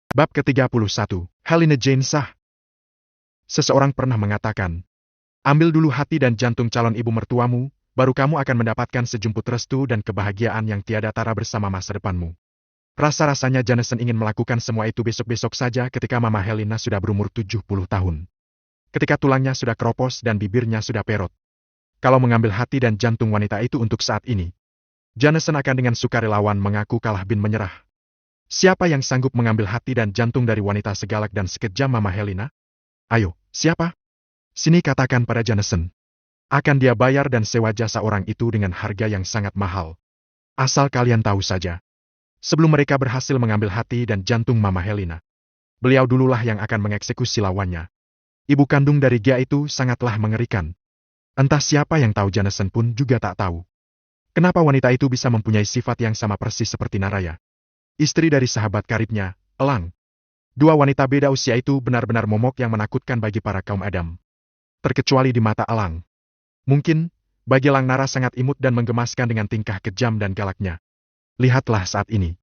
Bab ke-31, Helena Jane sah. Seseorang pernah mengatakan, ambil dulu hati dan jantung calon ibu mertuamu, baru kamu akan mendapatkan sejumput restu dan kebahagiaan yang tiada tara bersama masa depanmu. Rasa-rasanya Jameson ingin melakukan semua itu besok-besok saja ketika Mama Helena sudah berumur 70 tahun. Ketika tulangnya sudah keropos dan bibirnya sudah perot. Kalau mengambil hati dan jantung wanita itu untuk saat ini, Jameson akan dengan sukarelawan mengaku kalah bin menyerah. Siapa yang sanggup mengambil hati dan jantung dari wanita segalak dan sekejam Mama Helena? Ayo, siapa? Sini katakan pada Jameson. Akan dia bayar dan sewa jasa orang itu dengan harga yang sangat mahal. Asal kalian tahu saja. Sebelum mereka berhasil mengambil hati dan jantung Mama Helena, beliau dululah yang akan mengeksekusi lawannya. Ibu kandung dari Gia itu sangatlah mengerikan. Entah siapa yang tahu, Jameson pun juga tak tahu. Kenapa wanita itu bisa mempunyai sifat yang sama persis seperti Naraya, istri dari sahabat karibnya, Elang. Dua wanita beda usia itu benar-benar momok yang menakutkan bagi para kaum Adam. Terkecuali di mata Elang. Mungkin, bagi Elang Nara sangat imut dan menggemaskan dengan tingkah kejam dan galaknya. Lihatlah saat ini.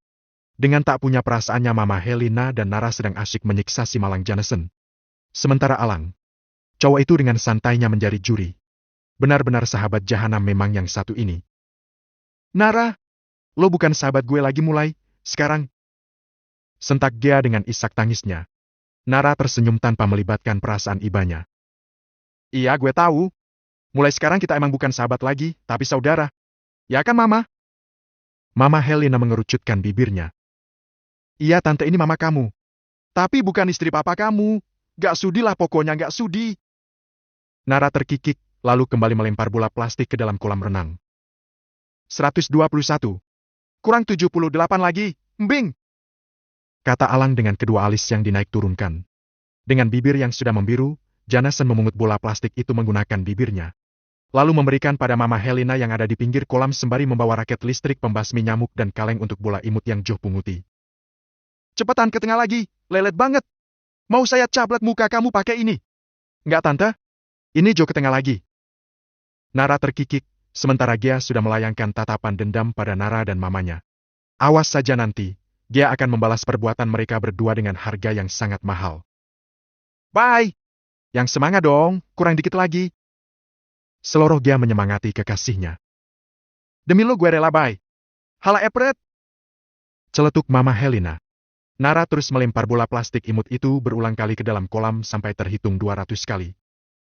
Dengan tak punya perasaannya Mama Helena dan Nara sedang asyik menyiksa si malang Jameson. Sementara Elang, cowok itu dengan santainya menjadi juri. Benar-benar sahabat jahanam memang yang satu ini. Nara, lo bukan sahabat gue lagi mulai sekarang. Sentak Gia dengan isak tangisnya. Nara tersenyum tanpa melibatkan perasaan ibanya. Iya, gue tahu. Mulai sekarang kita emang bukan sahabat lagi, tapi saudara. Ya kan, Mama? Mama Helena mengerucutkan bibirnya. Iya, Tante, ini Mama kamu. Tapi bukan istri papa kamu. Gak sudilah, pokoknya gak sudi. Nara terkikik, lalu kembali melempar bola plastik ke dalam kolam renang. 121. Kurang 78 lagi, mbing! Kata Alang dengan kedua alis yang dinaik turunkan. Dengan bibir yang sudah membiru, Jameson memungut bola plastik itu menggunakan bibirnya. Lalu memberikan pada Mama Helena yang ada di pinggir kolam sembari membawa raket listrik pembasmi nyamuk dan kaleng untuk bola imut yang Joe punguti. Cepetan ke tengah lagi, lelet banget. Mau saya cablak muka kamu pakai ini? Enggak, Tante. Ini Joe ke tengah lagi. Nara terkikik, sementara Gia sudah melayangkan tatapan dendam pada Nara dan mamanya. Awas saja nanti. Dia akan membalas perbuatan mereka berdua dengan harga yang sangat mahal. Bye! Yang semangat dong, kurang dikit lagi. Seluruh Gia menyemangati kekasihnya. Demi lo gue rela, bye. Hala Epret! Celetuk Mama Helena. Nara terus melempar bola plastik imut itu berulang kali ke dalam kolam sampai terhitung 200 kali.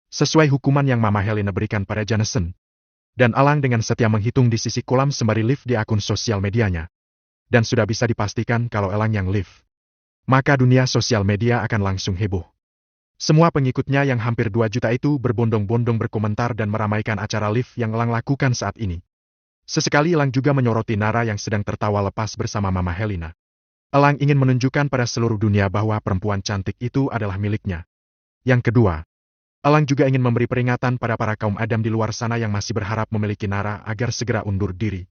Sesuai hukuman yang Mama Helena berikan pada Jameson. Dan Alang dengan setia menghitung di sisi kolam sembari live di akun sosial medianya. Dan sudah bisa dipastikan kalau Elang yang live. Maka dunia sosial media akan langsung heboh. Semua pengikutnya yang hampir 2 juta itu berbondong-bondong berkomentar dan meramaikan acara live yang Elang lakukan saat ini. Sesekali Elang juga menyoroti Nara yang sedang tertawa lepas bersama Mama Helena. Elang ingin menunjukkan pada seluruh dunia bahwa perempuan cantik itu adalah miliknya. Yang kedua, Elang juga ingin memberi peringatan pada para kaum Adam di luar sana yang masih berharap memiliki Nara agar segera undur diri.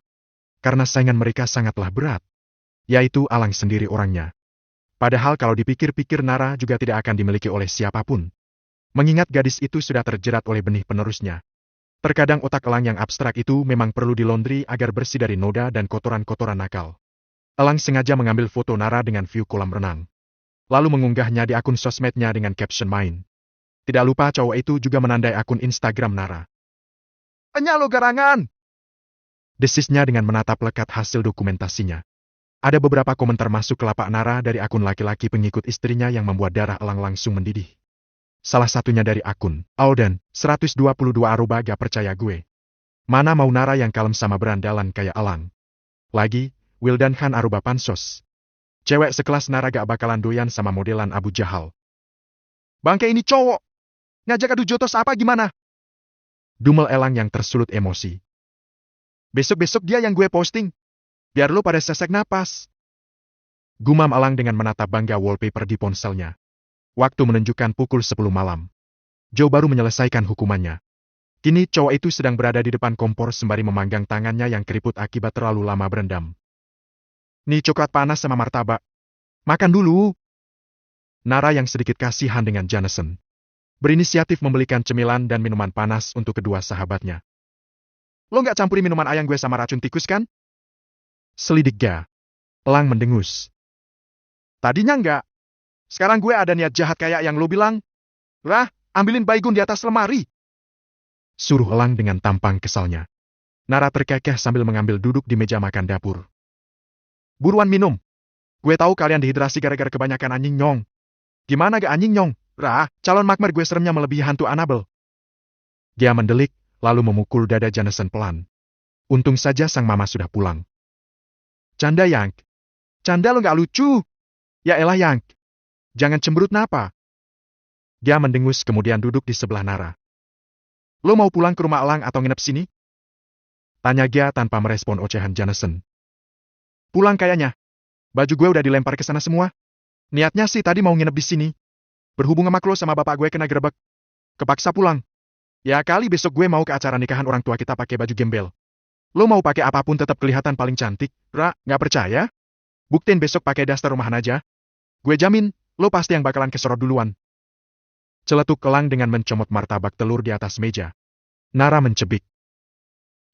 Karena saingan mereka sangatlah berat. Yaitu Alang sendiri orangnya. Padahal kalau dipikir-pikir Nara juga tidak akan dimiliki oleh siapapun. Mengingat gadis itu sudah terjerat oleh benih penerusnya. Terkadang otak Elang yang abstrak itu memang perlu dilondri agar bersih dari noda dan kotoran-kotoran nakal. Elang sengaja mengambil foto Nara dengan view kolam renang. Lalu mengunggahnya di akun sosmednya dengan caption main. Tidak lupa cowok itu juga menandai akun Instagram Nara. Enya lo garangan! Desisnya dengan menatap lekat hasil dokumentasinya. Ada beberapa komentar masuk ke lapak Nara dari akun laki-laki pengikut istrinya yang membuat darah Elang langsung mendidih. Salah satunya dari akun Alden, 122 arroba gak percaya gue. Mana mau Nara yang kalem sama berandalan kayak Elang. Lagi, Wildan Khan arroba pansos. Cewek sekelas Nara gak bakalan doyan sama modelan Abu Jahal. Bangke ini cowok! Ngajak adu jotos apa gimana? Dumel Elang yang tersulut emosi. Besok-besok dia yang gue posting. Biar lo pada sesek napas. Gumam Elang dengan menatap bangga wallpaper di ponselnya. Waktu menunjukkan pukul 10 malam. Joe baru menyelesaikan hukumannya. Kini cowok itu sedang berada di depan kompor sembari memanggang tangannya yang keriput akibat terlalu lama berendam. Nih coklat panas sama martabak. Makan dulu. Nara yang sedikit kasihan dengan Jameson. Berinisiatif membelikan cemilan dan minuman panas untuk kedua sahabatnya. Lo nggak campuri minuman ayang gue sama racun tikus kan? Selidik Ga. Elang mendengus. Tadinya nggak. Sekarang gue ada niat jahat kayak yang lo bilang. Rah, ambilin baygon di atas lemari. Suruh Elang dengan tampang kesalnya. Nara terkekeh sambil mengambil duduk di meja makan dapur. Buruan minum. Gue tahu kalian dehidrasi gara-gara kebanyakan anjing nyong. Gimana gak anjing nyong? Rah, calon makmer gue seremnya melebihi hantu Annabel. Dia mendelik, lalu memukul dada Jameson pelan. Untung saja sang mama sudah pulang. Canda Yank. Canda lo gak lucu. Ya elah Yank. Jangan cemberut napa. Dia mendengus kemudian duduk di sebelah Nara. Lo mau pulang ke rumah Elang atau nginep sini? Tanya Gia tanpa merespon ocehan Jameson. Pulang kayaknya. Baju gue udah dilempar ke sana semua. Niatnya sih tadi mau nginep di sini. Berhubung sama Klo sama bapak gue kena gerebek. Kepaksa pulang. Ya kali besok gue mau ke acara nikahan orang tua kita pakai baju gembel. Lo mau pakai apapun tetap kelihatan paling cantik. Ra, nggak percaya? Buktiin besok pakai daster rumahan aja. Gue jamin, lo pasti yang bakalan kesorot duluan. Celetuk Elang dengan mencomot martabak telur di atas meja. Nara mencebik.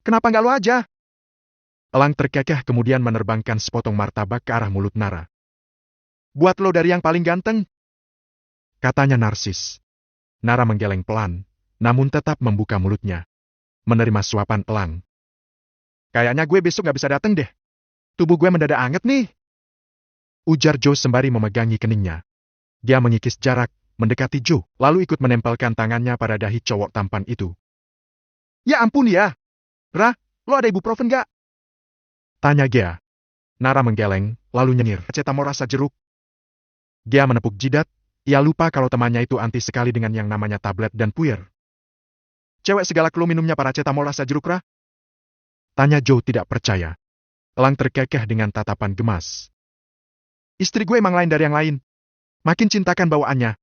Kenapa nggak lo aja? Elang terkekeh kemudian menerbangkan sepotong martabak ke arah mulut Nara. Buat lo dari yang paling ganteng. Katanya narsis. Nara menggeleng pelan, namun tetap membuka mulutnya. Menerima suapan Elang. Kayaknya gue besok nggak bisa dateng deh. Tubuh gue mendadak anget nih. Ujar Joe sembari memegangi keningnya. Dia mengikis jarak, mendekati Joe, lalu ikut menempelkan tangannya pada dahi cowok tampan itu. Ya ampun ya. Ra, lo ada ibuprofen gak? Tanya Gia. Nara menggeleng, lalu nyengir. Paracetamol rasa jeruk. Gia menepuk jidat, ia lupa kalau temannya itu anti sekali dengan yang namanya tablet dan puyer. Cewek segala kelu minumnya paracetamol rasa jeruk, Ra? Tanya Joe tidak percaya. Elang terkekeh dengan tatapan gemas. Istri gue emang lain dari yang lain. Makin cintakan bawaannya.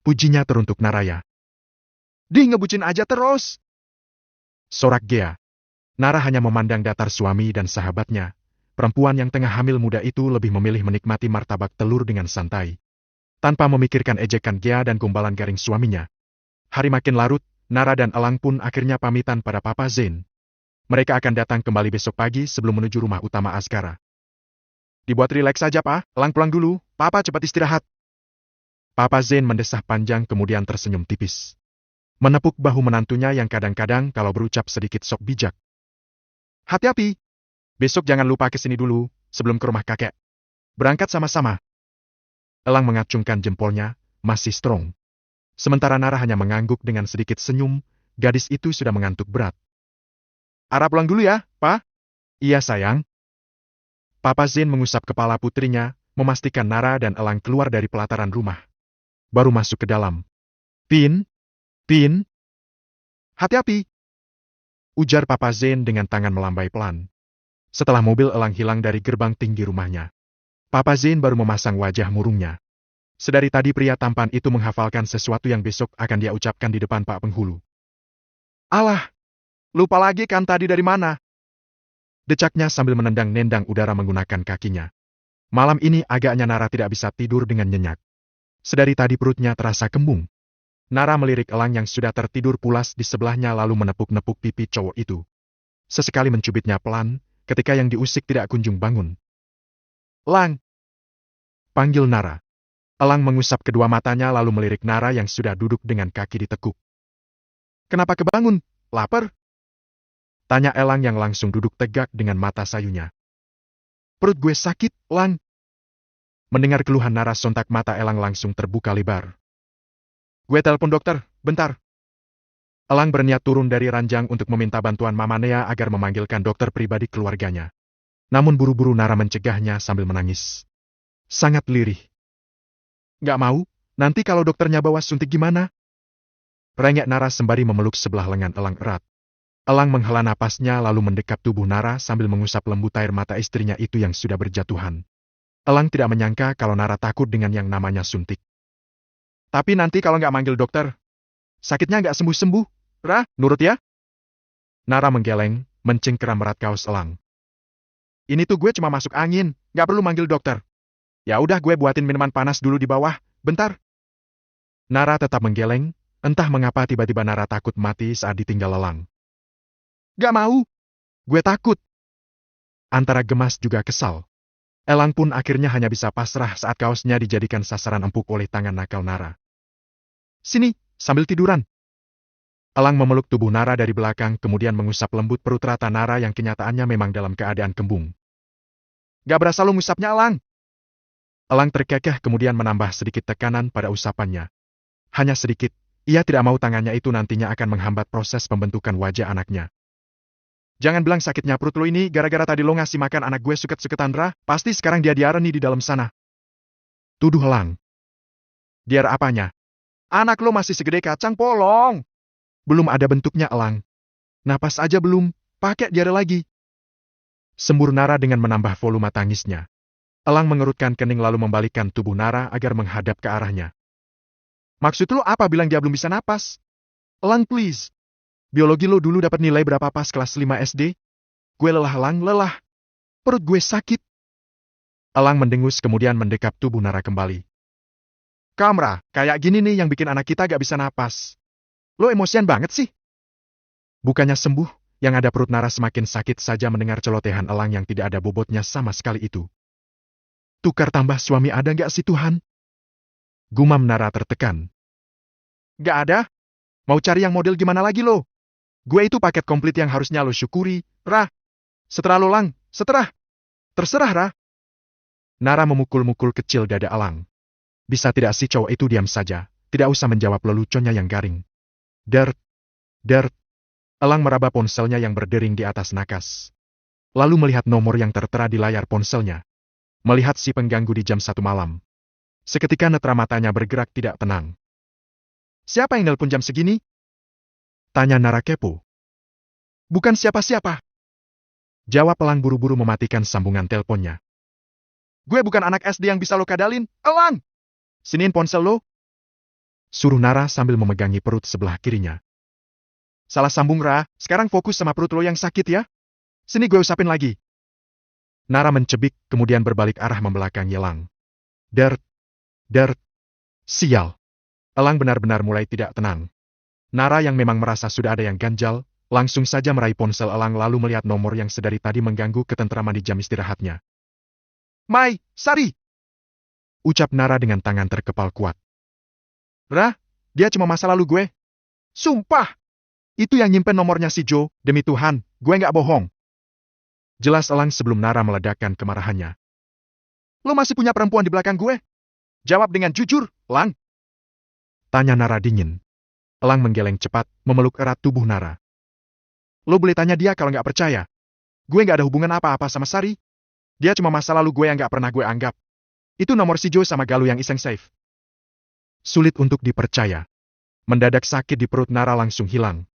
Pujinya teruntuk Naraya. Di ngebucin aja terus. Sorak Gia. Nara hanya memandang datar suami dan sahabatnya. Perempuan yang tengah hamil muda itu lebih memilih menikmati martabak telur dengan santai. Tanpa memikirkan ejekan Gia dan gombalan garing suaminya. Hari makin larut, Nara dan Elang pun akhirnya pamitan pada Papa Zane. Mereka akan datang kembali besok pagi sebelum menuju rumah utama Azkara. Dibuat rileks saja, Pak. Elang pulang dulu. Papa cepat istirahat. Papa Zane mendesah panjang kemudian tersenyum tipis. Menepuk bahu menantunya yang kadang-kadang kalau berucap sedikit sok bijak. Hati-hati. Besok jangan lupa kesini dulu, sebelum ke rumah kakek. Berangkat sama-sama. Elang mengacungkan jempolnya, masih strong. Sementara Nara hanya mengangguk dengan sedikit senyum, gadis itu sudah mengantuk berat. Ara pulang dulu ya, Pak? Iya sayang. Papa Zane mengusap kepala putrinya, memastikan Nara dan Elang keluar dari pelataran rumah. Baru masuk ke dalam. Pin. Hati-hati. Ujar Papa Zane dengan tangan melambai pelan. Setelah mobil Elang hilang dari gerbang tinggi rumahnya. Papa Zane baru memasang wajah murungnya. Sedari tadi pria tampan itu menghafalkan sesuatu yang besok akan dia ucapkan di depan Pak Penghulu. Alah, lupa lagi kan tadi dari mana? Decaknya sambil menendang-nendang udara menggunakan kakinya. Malam ini agaknya Nara tidak bisa tidur dengan nyenyak. Sedari tadi perutnya terasa kembung. Nara melirik Elang yang sudah tertidur pulas di sebelahnya lalu menepuk-nepuk pipi cowok itu. Sesekali mencubitnya pelan, ketika yang diusik tidak kunjung bangun. Lang! Panggil Nara. Elang mengusap kedua matanya lalu melirik Nara yang sudah duduk dengan kaki ditekuk. Kenapa kebangun? Lapar? Tanya Elang yang langsung duduk tegak dengan mata sayunya. Perut gue sakit, Lang. Mendengar keluhan Nara sontak mata Elang langsung terbuka lebar. Gue telepon dokter, bentar. Elang berniat turun dari ranjang untuk meminta bantuan Mama Nea agar memanggilkan dokter pribadi keluarganya. Namun buru-buru Nara mencegahnya sambil menangis. Sangat lirih. Gak mau, nanti kalau dokternya bawa suntik gimana? Rengek Nara sembari memeluk sebelah lengan Elang erat. Elang menghela napasnya lalu mendekap tubuh Nara sambil mengusap lembut air mata istrinya itu yang sudah berjatuhan. Elang tidak menyangka kalau Nara takut dengan yang namanya suntik. Tapi nanti kalau nggak manggil dokter, sakitnya nggak sembuh-sembuh, Ra, nurut ya? Nara menggeleng, mencengkeram erat kaos Elang. Ini tuh gue cuma masuk angin, nggak perlu manggil dokter. Ya udah gue buatin minuman panas dulu di bawah, bentar. Nara tetap menggeleng, entah mengapa tiba-tiba Nara takut mati saat ditinggal Elang. Gak mau. Gue takut. Antara gemas juga kesal. Elang pun akhirnya hanya bisa pasrah saat kaosnya dijadikan sasaran empuk oleh tangan nakal Nara. Sini, sambil tiduran. Elang memeluk tubuh Nara dari belakang kemudian mengusap lembut perut rata Nara yang kenyataannya memang dalam keadaan kembung. Gak berasa lo ngusapnya, Elang. Elang terkekeh kemudian menambah sedikit tekanan pada usapannya. Hanya sedikit, ia tidak mau tangannya itu nantinya akan menghambat proses pembentukan wajah anaknya. Jangan bilang sakitnya perut lo ini gara-gara tadi lo ngasih makan anak gue suket-suketan, Ra. Pasti sekarang dia diare nih di dalam sana. Tuduh Elang. Diare apanya? Anak lo masih segede kacang polong. Belum ada bentuknya, Elang. Napas aja belum, pakai diare lagi. Sembur Nara dengan menambah volume tangisnya. Elang mengerutkan kening lalu membalikkan tubuh Nara agar menghadap ke arahnya. Maksud lo apa bilang dia belum bisa napas? Elang, please. Biologi lo dulu dapat nilai berapa pas kelas 5 SD? Gue lelah, Elang, lelah. Perut gue sakit. Elang mendengus kemudian mendekap tubuh Nara kembali. Kamra, kayak gini nih yang bikin anak kita gak bisa napas. Lo emosian banget sih. Bukannya sembuh, yang ada perut Nara semakin sakit saja mendengar celotehan Elang yang tidak ada bobotnya sama sekali itu. Tukar tambah suami ada nggak sih Tuhan? Gumam Nara tertekan. Gak ada? Mau cari yang model gimana lagi lo? Gue itu paket komplit yang harusnya lo syukuri, Ra. Seterah lo, Lang, seterah. Terserah, Ra. Nara memukul-mukul kecil dada Elang. Bisa tidak si cowok itu diam saja, tidak usah menjawab leluconnya yang garing. Dert. Elang meraba ponselnya yang berdering di atas nakas. Lalu melihat nomor yang tertera di layar ponselnya. Melihat si pengganggu di jam 1 malam. Seketika netera matanya bergerak tidak tenang. Siapa yang nelpon jam segini? Tanya Nara kepo. Bukan siapa-siapa. Jawab Elang buru-buru mematikan sambungan teleponnya. Gue bukan anak SD yang bisa lo kadalin, Elang! Siniin ponsel lo. Suruh Nara sambil memegangi perut sebelah kirinya. Salah sambung, Ra. Sekarang fokus sama perut lo yang sakit ya. Sini gue usapin lagi. Nara mencebik, kemudian berbalik arah membelakangi Elang. Dert. Sial. Elang benar-benar mulai tidak tenang. Nara yang memang merasa sudah ada yang ganjal, langsung saja meraih ponsel Elang lalu melihat nomor yang sedari tadi mengganggu ketentraman di jam istirahatnya. Mai, Sari! Ucap Nara dengan tangan terkepal kuat. Ra, dia cuma masa lalu gue. Sumpah! Itu yang nyimpen nomornya si Joe, demi Tuhan, gue nggak bohong. Jelas Elang sebelum Nara meledakkan kemarahannya. Lo masih punya perempuan di belakang gue? Jawab dengan jujur, Lang. Tanya Nara dingin. Elang menggeleng cepat, memeluk erat tubuh Nara. Lo boleh tanya dia kalau nggak percaya. Gue nggak ada hubungan apa-apa sama Sari. Dia cuma masa lalu gue yang nggak pernah gue anggap. Itu nomor si Joe sama Galuh yang iseng save. Sulit untuk dipercaya. Mendadak sakit di perut Nara langsung hilang.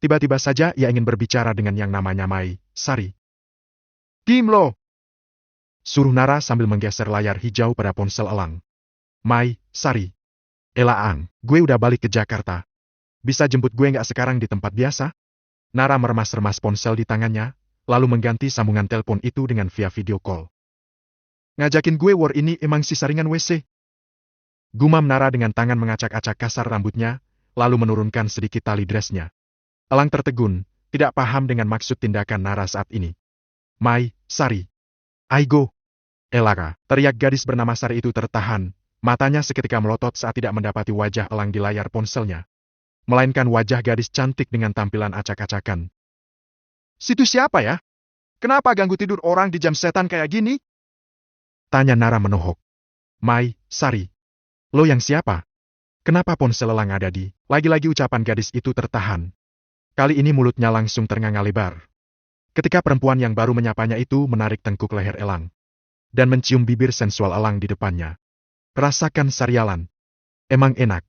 Tiba-tiba saja ia ingin berbicara dengan yang namanya Mai, Sari. Tim lo! Suruh Nara sambil menggeser layar hijau pada ponsel Elang. Mai, Sari. Elaang, gue udah balik ke Jakarta. Bisa jemput gue nggak sekarang di tempat biasa? Nara meremas-remas ponsel di tangannya, lalu mengganti sambungan telepon itu dengan via video call. Ngajakin gue war ini emang si saringan WC. Gumam Nara dengan tangan mengacak-acak kasar rambutnya, lalu menurunkan sedikit tali dressnya. Elang tertegun, tidak paham dengan maksud tindakan Nara saat ini. Mai, Sari. Aigo. Elaka, teriak gadis bernama Sari itu tertahan, matanya seketika melotot saat tidak mendapati wajah Elang di layar ponselnya. Melainkan wajah gadis cantik dengan tampilan acak-acakan. Situ siapa ya? Kenapa ganggu tidur orang di jam setan kayak gini? Tanya Nara menohok. Mai, Sari. Lo yang siapa? Kenapa ponsel Elang ada di? Lagi-lagi ucapan gadis itu tertahan. Kali ini mulutnya langsung ternganga lebar. Ketika perempuan yang baru menyapanya itu menarik tengkuk leher Elang. Dan mencium bibir sensual Elang di depannya. Rasakan sarialan. Emang enak.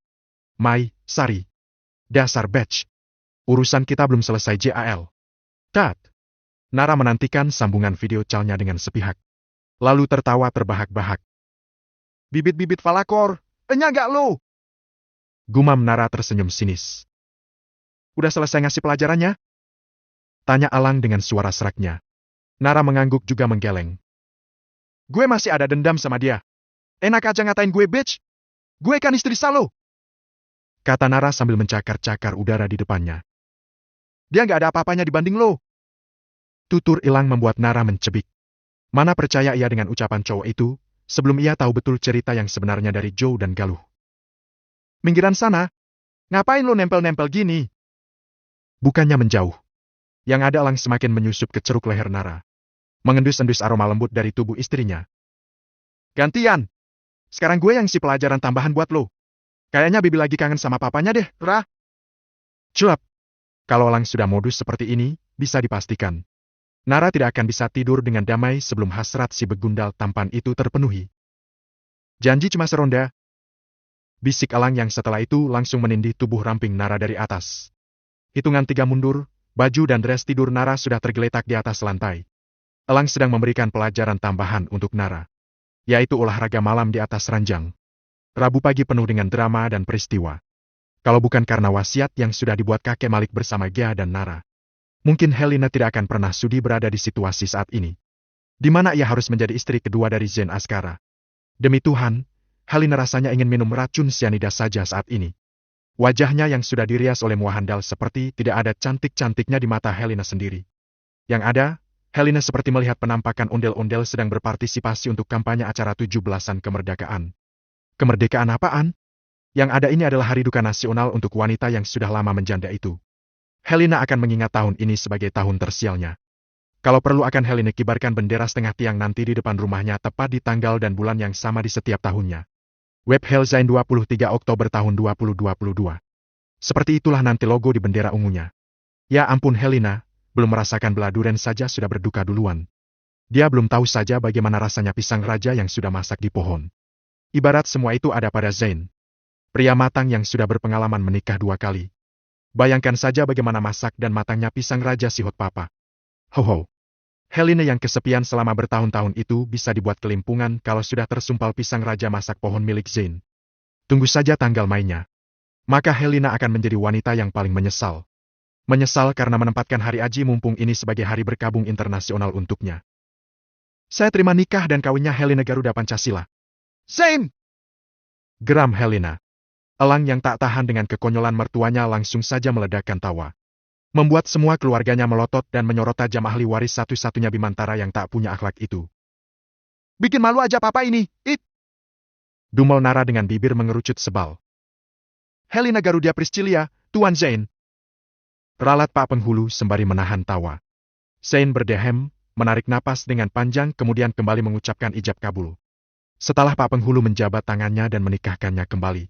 Mai, Sari. Dasar batch. Urusan kita belum selesai JAL. Tat. Nara menantikan sambungan video call-nya dengan sepihak. Lalu tertawa terbahak-bahak. Bibit-bibit falakor, enya gak lo? Gumam Nara tersenyum sinis. Udah selesai ngasih pelajarannya? Tanya Elang dengan suara seraknya. Nara mengangguk juga menggeleng. Gue masih ada dendam sama dia. Enak aja ngatain gue bitch. Gue kan istri Salo. Kata Nara sambil mencakar-cakar udara di depannya. Dia nggak ada apa-apanya dibanding lo. Tutur Elang membuat Nara mencebik. Mana percaya ia dengan ucapan cowok itu, sebelum ia tahu betul cerita yang sebenarnya dari Joe dan Galuh. Minggiran sana, ngapain lo nempel-nempel gini? Bukannya menjauh. Yang ada Elang semakin menyusup ke ceruk leher Nara. Mengendus-endus aroma lembut dari tubuh istrinya. Gantian! Sekarang gue yang si pelajaran tambahan buat lo. Kayaknya Bibi lagi kangen sama papanya deh, Ra. Cuap! Kalau Elang sudah modus seperti ini, bisa dipastikan. Nara tidak akan bisa tidur dengan damai sebelum hasrat si begundal tampan itu terpenuhi. Janji cuma seronda. Bisik Elang yang setelah itu langsung menindih tubuh ramping Nara dari atas. Hitungan 3 mundur, baju dan dress tidur Nara sudah tergeletak di atas lantai. Elang sedang memberikan pelajaran tambahan untuk Nara, yaitu olahraga malam di atas ranjang. Rabu pagi penuh dengan drama dan peristiwa. Kalau bukan karena wasiat yang sudah dibuat kakek Malik bersama Gia dan Nara, mungkin Helena tidak akan pernah sudi berada di situasi saat ini, di mana ia harus menjadi istri kedua dari Zain Askara. Demi Tuhan, Helena rasanya ingin minum racun sianida saja saat ini. Wajahnya yang sudah dirias oleh muahandal seperti tidak ada cantik-cantiknya di mata Helena sendiri. Yang ada, Helena seperti melihat penampakan ondel-ondel sedang berpartisipasi untuk kampanye acara 17-an kemerdekaan. Kemerdekaan apaan? Yang ada ini adalah hari duka nasional untuk wanita yang sudah lama menjanda itu. Helena akan mengingat tahun ini sebagai tahun tersialnya. Kalau perlu akan Helena kibarkan bendera setengah tiang nanti di depan rumahnya tepat di tanggal dan bulan yang sama di setiap tahunnya. Web Helzain 23 Oktober tahun 2022. Seperti itulah nanti logo di bendera ungunya. Ya ampun Helena, belum merasakan belah duren saja sudah berduka duluan. Dia belum tahu saja bagaimana rasanya pisang raja yang sudah masak di pohon. Ibarat semua itu ada pada Zain. Pria matang yang sudah berpengalaman menikah 2 kali. Bayangkan saja bagaimana masak dan matangnya pisang raja si Hot Papa. Ho. Helena yang kesepian selama bertahun-tahun itu bisa dibuat kelimpungan kalau sudah tersumpal pisang raja masak pohon milik Zain. Tunggu saja tanggal mainnya. Maka Helena akan menjadi wanita yang paling menyesal. Menyesal karena menempatkan hari Aji mumpung ini sebagai hari berkabung internasional untuknya. Saya terima nikah dan kawinnya Helena Garuda Pancasila. Zain! Geram Helena. Elang yang tak tahan dengan kekonyolan mertuanya langsung saja meledakkan tawa. Membuat semua keluarganya melotot dan menyorot tajam ahli waris satu-satunya Bimantara yang tak punya akhlak itu. Bikin malu aja papa ini, it! Dumel Nara dengan bibir mengerucut sebal. Helena Garuda Priscilia, Tuan Zain. Ralat Pak Penghulu sembari menahan tawa. Zain berdehem, menarik napas dengan panjang kemudian kembali mengucapkan ijab kabul. Setelah Pak Penghulu menjabat tangannya dan menikahkannya kembali.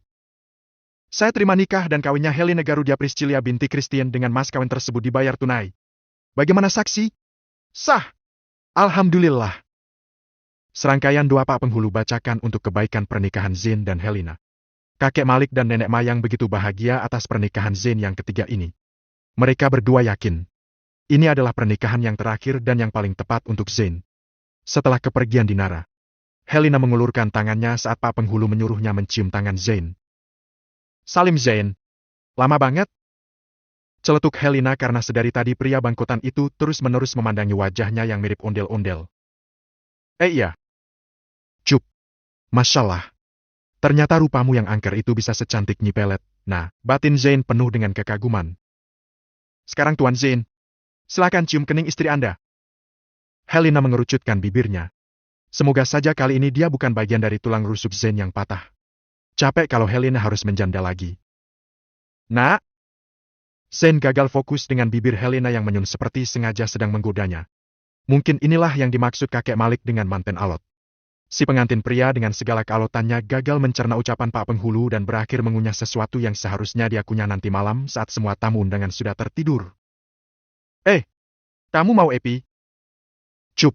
Saya terima nikah dan kawinnya Helena Garuda Priscilia binti Christian dengan mas kawin tersebut dibayar tunai. Bagaimana saksi? Sah! Alhamdulillah. Serangkaian doa Pak Penghulu bacakan untuk kebaikan pernikahan Zain dan Helena. Kakek Malik dan Nenek Mayang begitu bahagia atas pernikahan Zain yang ketiga ini. Mereka berdua yakin. Ini adalah pernikahan yang terakhir dan yang paling tepat untuk Zain. Setelah kepergian di Nara, Helena mengulurkan tangannya saat Pak Penghulu menyuruhnya mencium tangan Zain. Salim Zain. Lama banget. Celetuk Helena karena sedari tadi pria bangkotan itu terus-menerus memandangi wajahnya yang mirip ondel-ondel. Iya. Cup. Masyaallah. Ternyata rupamu yang angker itu bisa secantik Nyi Pelet. Nah, batin Zain penuh dengan kekaguman. Sekarang Tuan Zain, silakan cium kening istri Anda. Helena mengerucutkan bibirnya. Semoga saja kali ini dia bukan bagian dari tulang rusuk Zain yang patah. Capek kalau Helena harus menjanda lagi. Nak? Zain gagal fokus dengan bibir Helena yang menyun seperti sengaja sedang menggodanya. Mungkin inilah yang dimaksud kakek Malik dengan manten alot. Si pengantin pria dengan segala kealotannya gagal mencerna ucapan Pak Penghulu dan berakhir mengunyah sesuatu yang seharusnya dia kunyah nanti malam saat semua tamu undangan sudah tertidur. Kamu mau epi? Cup.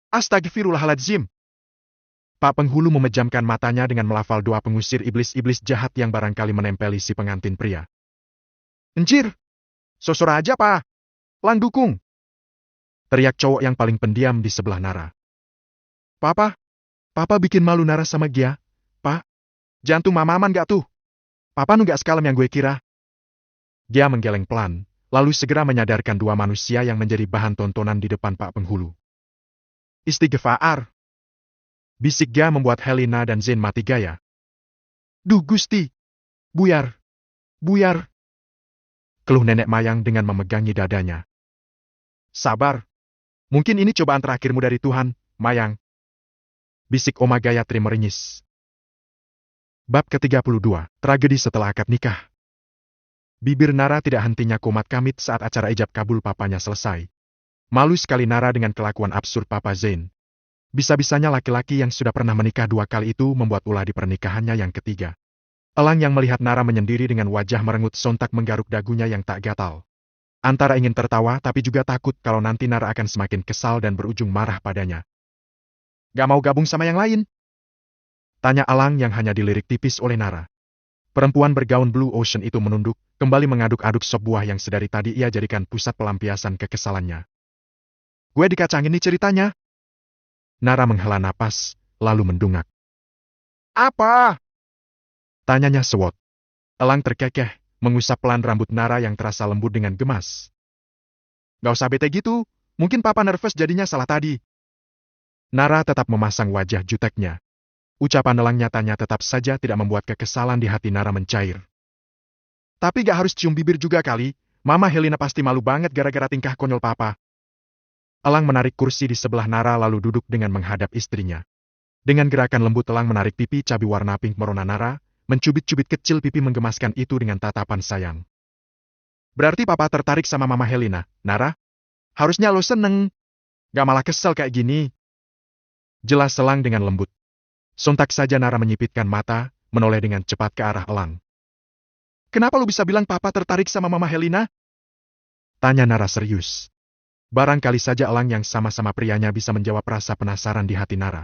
Astagfirullahaladzim. Pak Penghulu memejamkan matanya dengan melafal doa pengusir iblis-iblis jahat yang barangkali menempeli si pengantin pria. Enjir! Sosor aja, Pak! Lang dukung! Teriak cowok yang paling pendiam di sebelah Nara. Papa bikin malu Nara sama Gia. Pak, jantung mama aman gak tuh? Papa nunggak sekalem yang gue kira. Gia menggeleng pelan, lalu segera menyadarkan dua manusia yang menjadi bahan tontonan di depan Pak Penghulu. Istighfar! Bisik Gia membuat Helena dan Zain mati gaya. Duh Gusti! Buyar! Keluh Nenek Mayang dengan memegangi dadanya. Sabar! Mungkin ini cobaan terakhirmu dari Tuhan, Mayang. Bisik Oma Gayatri meringis. Bab ke-32, Tragedi setelah akad nikah. Bibir Nara tidak hentinya komat kamit saat acara ijab kabul papanya selesai. Malu sekali Nara dengan kelakuan absurd Papa Zain. Bisa-bisanya laki-laki yang sudah pernah menikah 2 kali itu membuat ulah di pernikahannya yang ketiga. Elang yang melihat Nara menyendiri dengan wajah merengut sontak menggaruk dagunya yang tak gatal. Antara ingin tertawa tapi juga takut kalau nanti Nara akan semakin kesal dan berujung marah padanya. Gak mau gabung sama yang lain? Tanya Elang yang hanya dilirik tipis oleh Nara. Perempuan bergaun Blue Ocean itu menunduk, kembali mengaduk-aduk sop buah yang sedari tadi ia jadikan pusat pelampiasan kekesalannya. Gue dikacangin nih ceritanya. Nara menghela napas, lalu mendungak. Apa? Tanyanya sewot. Elang terkekeh, mengusap pelan rambut Nara yang terasa lembut dengan gemas. Gak usah bete gitu, mungkin papa nervous jadinya salah tadi. Nara tetap memasang wajah juteknya. Ucapan Elang nyatanya tetap saja tidak membuat kekesalan di hati Nara mencair. Tapi gak harus cium bibir juga kali, Mama Helena pasti malu banget gara-gara tingkah konyol papa. Elang menarik kursi di sebelah Nara lalu duduk dengan menghadap istrinya. Dengan gerakan lembut Elang menarik pipi cabi warna pink merona Nara, mencubit-cubit kecil pipi menggemaskan itu dengan tatapan sayang. Berarti papa tertarik sama Mama Helena, Nara? Harusnya lo seneng. Gak malah kesel kayak gini. Jelas Elang dengan lembut. Sontak saja Nara menyipitkan mata, menoleh dengan cepat ke arah Elang. Kenapa lu bisa bilang papa tertarik sama Mama Helena? Tanya Nara serius. Barangkali saja Elang yang sama-sama prianya bisa menjawab rasa penasaran di hati Nara.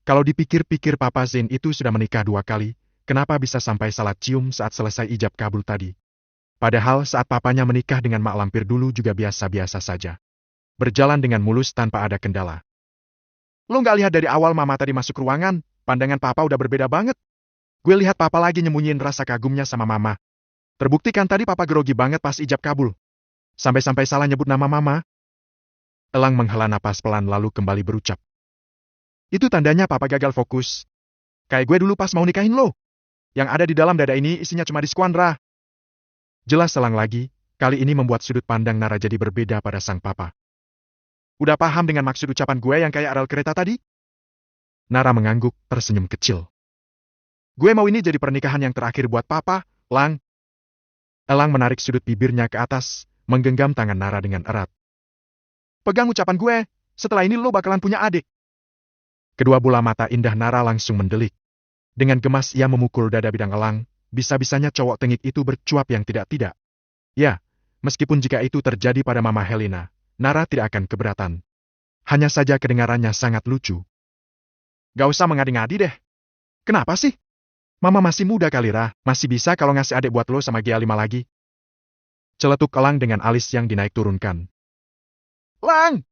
Kalau dipikir-pikir Papa Zain itu sudah menikah 2 kali, kenapa bisa sampai salah cium saat selesai ijab kabul tadi? Padahal saat papanya menikah dengan Mak Lampir dulu juga biasa-biasa saja. Berjalan dengan mulus tanpa ada kendala. Lo nggak lihat dari awal Mama tadi masuk ruangan? Pandangan papa udah berbeda banget. Gue lihat papa lagi nyembunyiin rasa kagumnya sama mama. Terbukti kan tadi papa grogi banget pas ijab kabul. Sampai-sampai salah nyebut nama mama. Elang menghela napas pelan lalu kembali berucap. Itu tandanya papa gagal fokus. Kayak gue dulu pas mau nikahin lo. Yang ada di dalam dada ini isinya cuma diskuandra. Jelas Elang lagi, kali ini membuat sudut pandang Nara jadi berbeda pada sang papa. Udah paham dengan maksud ucapan gue yang kayak rel kereta tadi? Nara mengangguk, tersenyum kecil. Gue mau ini jadi pernikahan yang terakhir buat papa, Lang. Elang menarik sudut bibirnya ke atas, menggenggam tangan Nara dengan erat. Pegang ucapan gue, setelah ini lo bakalan punya adik. Kedua bola mata indah Nara langsung mendelik. Dengan gemas ia memukul dada bidang Elang, bisa-bisanya cowok tengik itu bercuap yang tidak-tidak. Ya, meskipun jika itu terjadi pada Mama Helena, Nara tidak akan keberatan. Hanya saja kedengarannya sangat lucu. Gak usah mengadi-ngadi deh. Kenapa sih? Mama masih muda kali Ra, masih bisa kalau ngasih adik buat lo sama Gia5 lagi. Celetuk Elang dengan alis yang dinaik turunkan. Lang!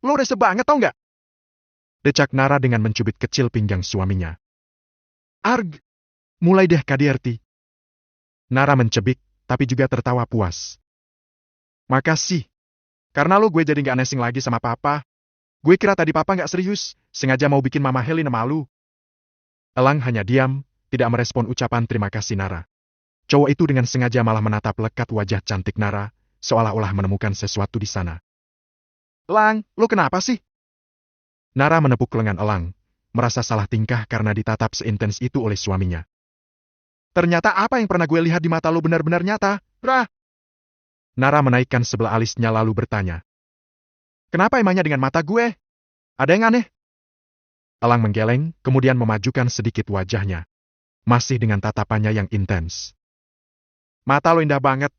Lo rese banget tau nggak? Decak Nara dengan mencubit kecil pinggang suaminya. Arg! Mulai deh KDRT. Nara mencebik, tapi juga tertawa puas. Makasih. Karena lo gue jadi nggak nesing lagi sama papa. Gue kira tadi papa nggak serius, sengaja mau bikin Mama Helena malu. Elang hanya diam, tidak merespon ucapan terima kasih Nara. Cowok itu dengan sengaja malah menatap lekat wajah cantik Nara, seolah-olah menemukan sesuatu di sana. Lang, lo kenapa sih? Nara menepuk lengan Elang, merasa salah tingkah karena ditatap seintens itu oleh suaminya. Ternyata apa yang pernah gue lihat di mata lo benar-benar nyata, Ra. Nara menaikkan sebelah alisnya lalu bertanya. Kenapa emangnya dengan mata gue? Ada yang aneh? Elang menggeleng, kemudian memajukan sedikit wajahnya. Masih dengan tatapannya yang intens. Mata lo indah banget.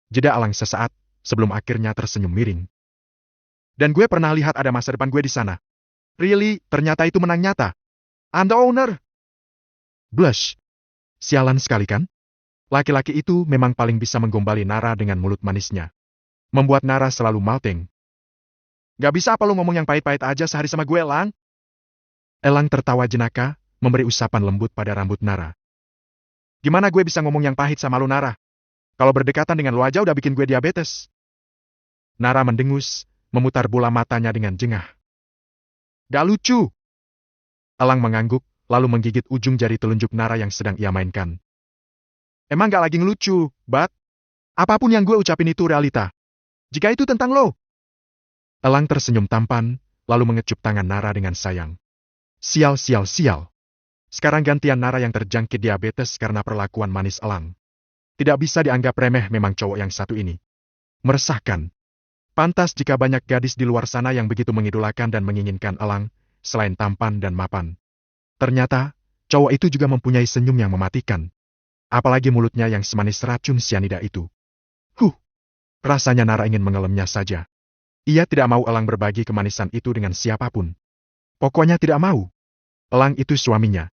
Jeda Elang sesaat, sebelum akhirnya tersenyum miring. Dan gue pernah lihat ada masa depan gue di sana. Really, ternyata itu menang nyata. I'm the owner. Blush. Sialan sekali kan? Laki-laki itu memang paling bisa menggombali Nara dengan mulut manisnya. Membuat Nara selalu malteng. Gak bisa apa lo ngomong yang pahit-pahit aja sehari sama gue, Lang? Elang tertawa jenaka, memberi usapan lembut pada rambut Nara. Gimana gue bisa ngomong yang pahit sama lo, Nara? Kalau berdekatan dengan lo aja udah bikin gue diabetes. Nara mendengus, memutar bola matanya dengan jengah. Gak lucu. Elang mengangguk, lalu menggigit ujung jari telunjuk Nara yang sedang ia mainkan. Emang gak lagi ngelucu, Bat? Apapun yang gue ucapin itu realita. Jika itu tentang lo. Elang tersenyum tampan, lalu mengecup tangan Nara dengan sayang. Sial, sial, sial. Sekarang gantian Nara yang terjangkit diabetes karena perlakuan manis Elang. Tidak bisa dianggap remeh memang cowok yang satu ini. Meresahkan. Pantas jika banyak gadis di luar sana yang begitu mengidolakan dan menginginkan Elang, selain tampan dan mapan. Ternyata, cowok itu juga mempunyai senyum yang mematikan. Apalagi mulutnya yang semanis racun sianida itu. Rasanya Nara ingin mengelemnya saja. Ia tidak mau Elang berbagi kemanisan itu dengan siapapun. Pokoknya tidak mau. Elang itu suaminya.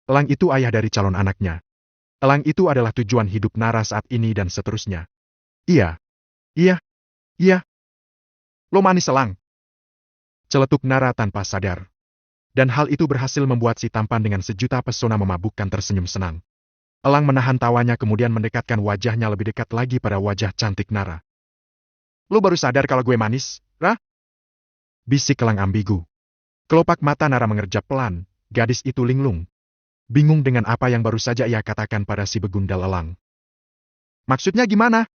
Elang itu ayah dari calon anaknya. Elang itu adalah tujuan hidup Nara saat ini dan seterusnya. Iya. Lo manis Elang. Celetuk Nara tanpa sadar. Dan hal itu berhasil membuat si tampan dengan sejuta pesona memabukkan tersenyum senang. Elang menahan tawanya kemudian mendekatkan wajahnya lebih dekat lagi pada wajah cantik Nara. Lo baru sadar kalau gue manis, Ra? Bisik Elang ambigu. Kelopak mata Nara mengerjap pelan, gadis itu linglung. Bingung dengan apa yang baru saja ia katakan pada si begundal Elang. Maksudnya gimana?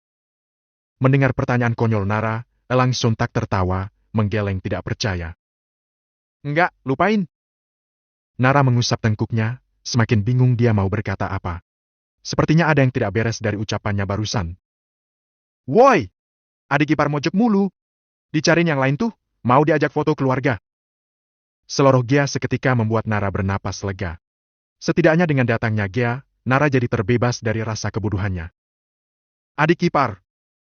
Mendengar pertanyaan konyol Nara, Elang sontak tertawa, menggeleng tidak percaya. Enggak, lupain. Nara mengusap tengkuknya, semakin bingung dia mau berkata apa. Sepertinya ada yang tidak beres dari ucapannya barusan. Woi! Adik ipar mojok mulu. Dicariin yang lain tuh, mau diajak foto keluarga. Seloroh Gia seketika membuat Nara bernapas lega. Setidaknya dengan datangnya Gia, Nara jadi terbebas dari rasa kebodohannya. Adik ipar!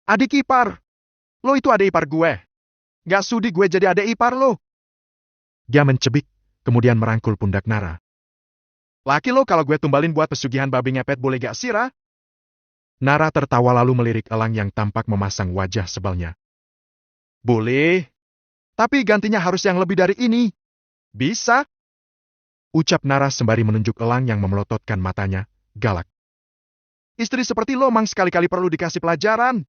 Adik ipar! Lo itu adik ipar gue. Gak sudi gue jadi adik ipar lo. Gia mencebik, kemudian merangkul pundak Nara. Laki lo kalau gue tumbalin buat pesugihan babi ngepet boleh gak sih, Ra? Nara tertawa lalu melirik Elang yang tampak memasang wajah sebalnya. Boleh. Tapi gantinya harus yang lebih dari ini. Bisa? Ucap Nara sembari menunjuk Elang yang memelototkan matanya, galak. Istri seperti lo mang sekali-kali perlu dikasih pelajaran.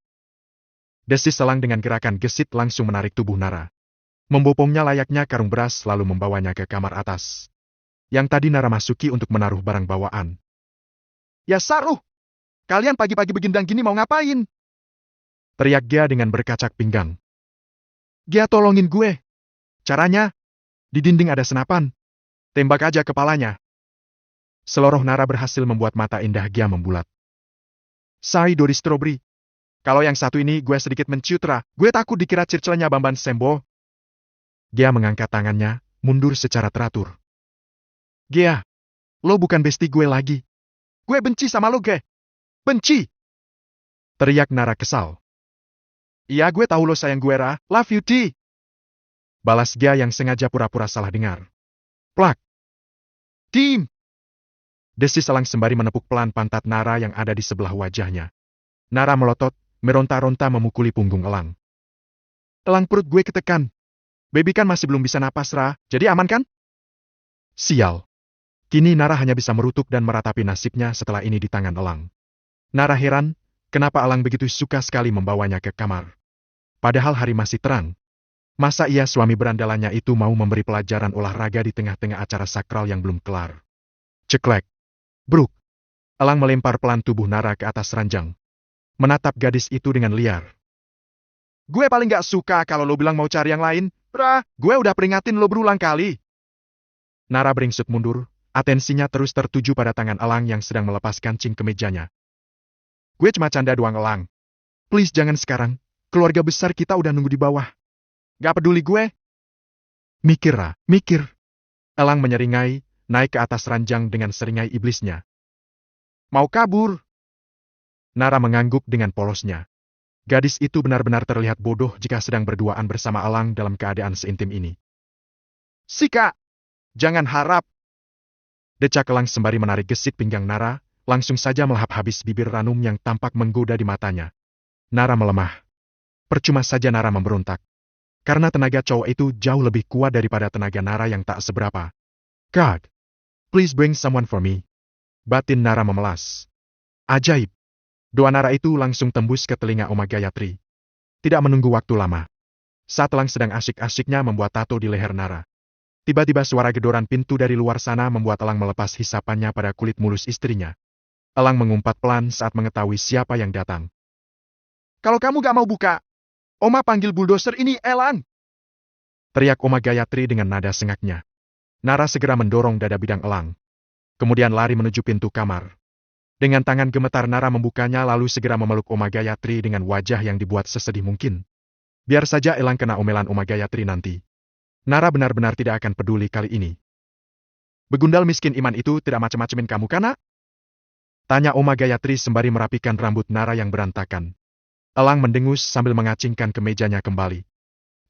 Desis Elang dengan gerakan gesit langsung menarik tubuh Nara. Membopongnya layaknya karung beras lalu membawanya ke kamar atas. Yang tadi Nara masuki untuk menaruh barang bawaan. Ya Saruh! Kalian pagi-pagi begindang gini mau ngapain? Teriak Gia dengan berkacak pinggang. Gia tolongin gue. Caranya, di dinding ada senapan. Tembak aja kepalanya. Seloroh Nara berhasil membuat mata indah Gia membulat. Sai Dori Strawberry. Kalau yang satu ini gue sedikit menciutra, gue takut dikira circelnya Bamban Sembo. Gia mengangkat tangannya, mundur secara teratur. Gia, lo bukan besti gue lagi. Gue benci sama lo, Ge. Benci! Teriak Nara kesal. Iya gue tahu lo sayang gue, Ra. Love you, T. Balas Gia yang sengaja pura-pura salah dengar. Plak! Tim! Desis Elang sembari menepuk pelan pantat Nara yang ada di sebelah wajahnya. Nara melotot, meronta-ronta memukuli punggung Elang. Elang perut gue ketekan. Baby kan masih belum bisa napas, Ra. Jadi aman kan? Sial. Kini Nara hanya bisa merutuk dan meratapi nasibnya setelah ini di tangan Elang. Nara heran, kenapa Elang begitu suka sekali membawanya ke kamar. Padahal hari masih terang. Masa ia suami berandalannya itu mau memberi pelajaran olahraga di tengah-tengah acara sakral yang belum kelar. Ceklek. Bruk. Elang melempar pelan tubuh Nara ke atas ranjang. Menatap gadis itu dengan liar. Gue paling gak suka kalau lo bilang mau cari yang lain. Ra, gue udah peringatin lo berulang kali. Nara beringsut mundur, atensinya terus tertuju pada tangan Elang yang sedang melepas kancing kemejanya. Gue cuma canda doang Elang. Please jangan sekarang, keluarga besar kita udah nunggu di bawah. Gak peduli gue. Mikir, Ra, mikir. Elang menyeringai, naik ke atas ranjang dengan seringai iblisnya. Mau kabur? Nara mengangguk dengan polosnya. Gadis itu benar-benar terlihat bodoh jika sedang berduaan bersama Elang dalam keadaan seintim ini. Sika! Jangan harap! Decak Elang sembari menarik gesit pinggang Nara, langsung saja melahap habis bibir ranum yang tampak menggoda di matanya. Nara melemah. Percuma saja Nara memberontak. Karena tenaga cowok itu jauh lebih kuat daripada tenaga Nara yang tak seberapa. God, please bring someone for me. Batin Nara memelas. Ajaib. Doa Nara itu langsung tembus ke telinga Oma Gayatri. Tidak menunggu waktu lama. Saat Elang sedang asyik-asyiknya membuat tato di leher Nara. Tiba-tiba suara gedoran pintu dari luar sana membuat Elang melepas hisapannya pada kulit mulus istrinya. Elang mengumpat pelan saat mengetahui siapa yang datang. Kalau kamu gak mau buka, Oma panggil bulldozer ini, Elang. teriak Oma Gayatri dengan nada sengaknya. Nara segera mendorong dada bidang Elang. Kemudian lari menuju pintu kamar. Dengan tangan gemetar Nara membukanya lalu segera memeluk Oma Gayatri dengan wajah yang dibuat sesedih mungkin. Biar saja Elang kena omelan Oma Gayatri nanti. Nara benar-benar tidak akan peduli kali ini. Begundal miskin iman itu tidak macem-macemin kamu kan, nak? Tanya Oma Gayatri sembari merapikan rambut Nara yang berantakan. Elang mendengus sambil mengacingkan kemejanya kembali.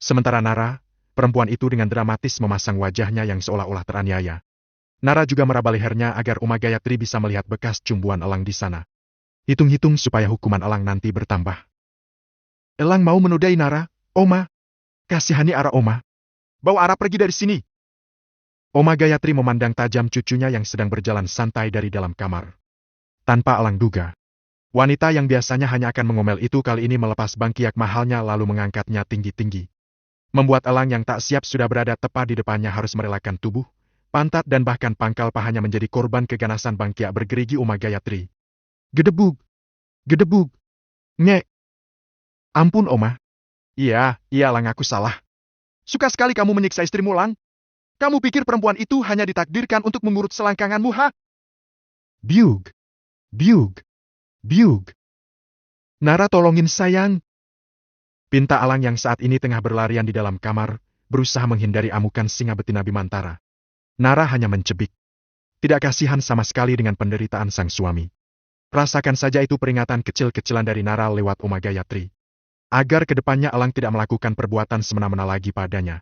Sementara Nara, perempuan itu dengan dramatis memasang wajahnya yang seolah-olah teraniaya. Nara juga meraba lehernya agar Oma Gayatri bisa melihat bekas cumbuan Elang di sana. Hitung-hitung supaya hukuman Elang nanti bertambah. Elang mau menodai Nara, Oma. Kasihani Ara Oma. Bawa Ara pergi dari sini. Oma Gayatri memandang tajam cucunya yang sedang berjalan santai dari dalam kamar. Tanpa Elang duga, wanita yang biasanya hanya akan mengomel itu kali ini melepas bangkiak mahalnya lalu mengangkatnya tinggi-tinggi. Membuat Elang yang tak siap sudah berada tepat di depannya harus merelakan tubuh, pantat dan bahkan pangkal pahanya menjadi korban keganasan bangkiak bergerigi Oma Gayatri. Gedebug! Gedebug! Nyek! Ampun Oma. Iya, Lang aku salah. Suka sekali kamu menyiksa istrimu Lang. Kamu pikir perempuan itu hanya ditakdirkan untuk mengurut selangkanganmu, ha? Biug! Biug! Biug! Nara tolongin sayang! Pinta Elang yang saat ini tengah berlarian di dalam kamar, berusaha menghindari amukan singa betina Bimantara. Nara hanya mencebik. Tidak kasihan sama sekali dengan penderitaan sang suami. Rasakan saja itu peringatan kecil-kecilan dari Nara lewat Oma Gayatri. Agar kedepannya Elang tidak melakukan perbuatan semena-mena lagi padanya.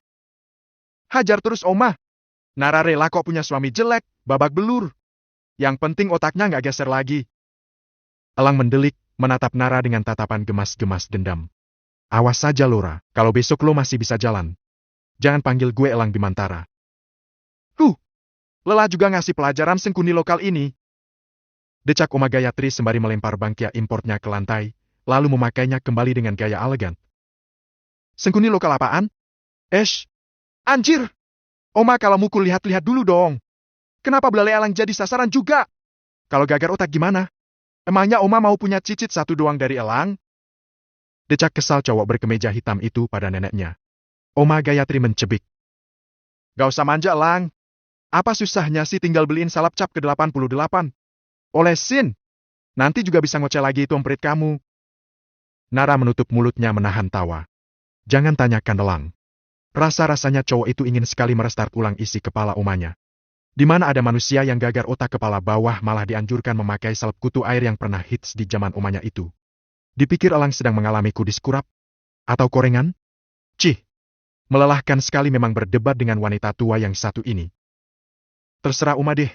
Hajar terus Oma. Nara rela kok punya suami jelek, babak belur. Yang penting otaknya nggak geser lagi. Elang mendelik, menatap Nara dengan tatapan gemas-gemas dendam. Awas saja Lora, kalau besok lo masih bisa jalan. Jangan panggil gue Elang Bimantara. Lelah juga ngasih pelajaran sengkuni lokal ini. Decak Oma Gayatri sembari melempar bangkia importnya ke lantai, lalu memakainya kembali dengan gaya elegan. Sengkuni lokal apaan? Anjir! Oma kalau mukul lihat-lihat dulu dong. Kenapa belalai Elang jadi sasaran juga? Kalau gagar otak gimana? Emangnya Oma mau punya cicit satu doang dari Elang? Decak kesal cowok berkemeja hitam itu pada neneknya. Oma Gayatri mencebik. Gak usah manja Elang. Apa susahnya sih tinggal beliin salap cap ke-88? Olesin. Nanti juga bisa ngoceh lagi itu emprit kamu. Nara menutup mulutnya menahan tawa. Jangan tanyakan Elang. Rasa-rasanya cowok itu ingin sekali merestart ulang isi kepala omanya. Di mana ada manusia yang gagar otak kepala bawah malah dianjurkan memakai salep kutu air yang pernah hits di zaman omanya itu. Dipikir Elang sedang mengalami kudis kurap? Atau korengan? Cih! Melelahkan sekali memang berdebat dengan wanita tua yang satu ini. Terserah Oma deh.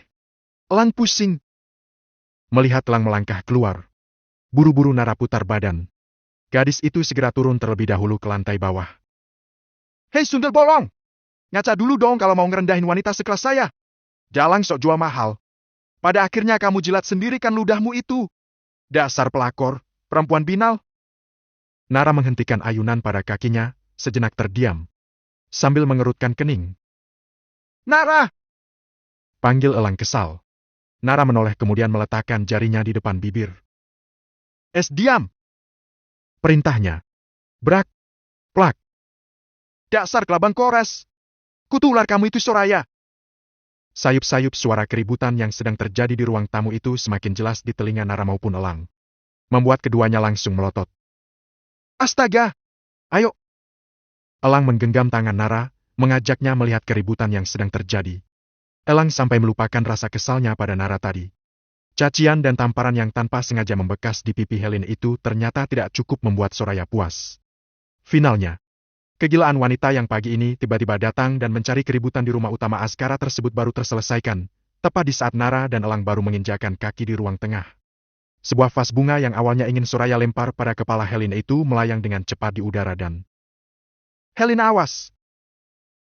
Elang pusing. Melihat Elang melangkah keluar. Buru-buru Nara putar badan. Gadis itu segera turun terlebih dahulu ke lantai bawah. Hei sundel bolong! Ngaca dulu dong kalau mau ngerendahin wanita sekelas saya. Jalang sok jual mahal. Pada akhirnya kamu jilat sendiri kan ludahmu itu. Dasar pelakor, perempuan binal. Nara menghentikan ayunan pada kakinya, sejenak terdiam. Sambil mengerutkan kening. Nara! Panggil Elang kesal. Nara menoleh kemudian meletakkan jarinya di depan bibir. Diam! Perintahnya. Brak! Plak! Dasar kelabang kores! Kutu ular kamu itu Soraya! Sayup-sayup suara keributan yang sedang terjadi di ruang tamu itu semakin jelas di telinga Nara maupun Elang. Membuat keduanya langsung melotot. Astaga! Ayo! Elang menggenggam tangan Nara, mengajaknya melihat keributan yang sedang terjadi. Elang sampai melupakan rasa kesalnya pada Nara tadi. Cacian dan tamparan yang tanpa sengaja membekas di pipi Helin itu ternyata tidak cukup membuat Soraya puas. Finalnya, kegilaan wanita yang pagi ini tiba-tiba datang dan mencari keributan di rumah utama Askara tersebut baru terselesaikan, tepat di saat Nara dan Elang baru menginjakan kaki di ruang tengah. Sebuah vas bunga yang awalnya ingin Soraya lempar pada kepala Helin itu melayang dengan cepat di udara dan... Helin awas!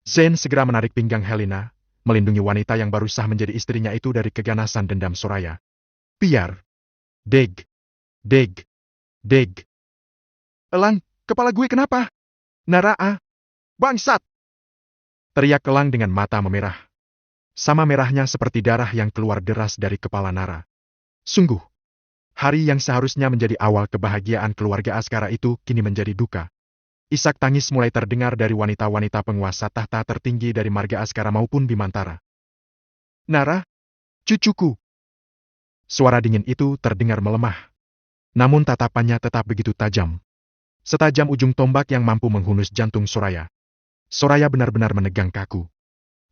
Zen segera menarik pinggang Helena, melindungi wanita yang baru sah menjadi istrinya itu dari keganasan dendam Soraya. Piar! Deg! Deg! Deg! Elang, kepala gue kenapa? Nara, bangsat! Teriak Elang dengan mata memerah. Sama merahnya seperti darah yang keluar deras dari kepala Nara. Sungguh, hari yang seharusnya menjadi awal kebahagiaan keluarga Askara itu kini menjadi duka. Isak tangis mulai terdengar dari wanita-wanita penguasa tahta tertinggi dari marga Askara maupun Bimantara. Nara, cucuku. Suara dingin itu terdengar melemah. Namun tatapannya tetap begitu tajam. Setajam ujung tombak yang mampu menghunus jantung Soraya. Soraya benar-benar menegang kaku.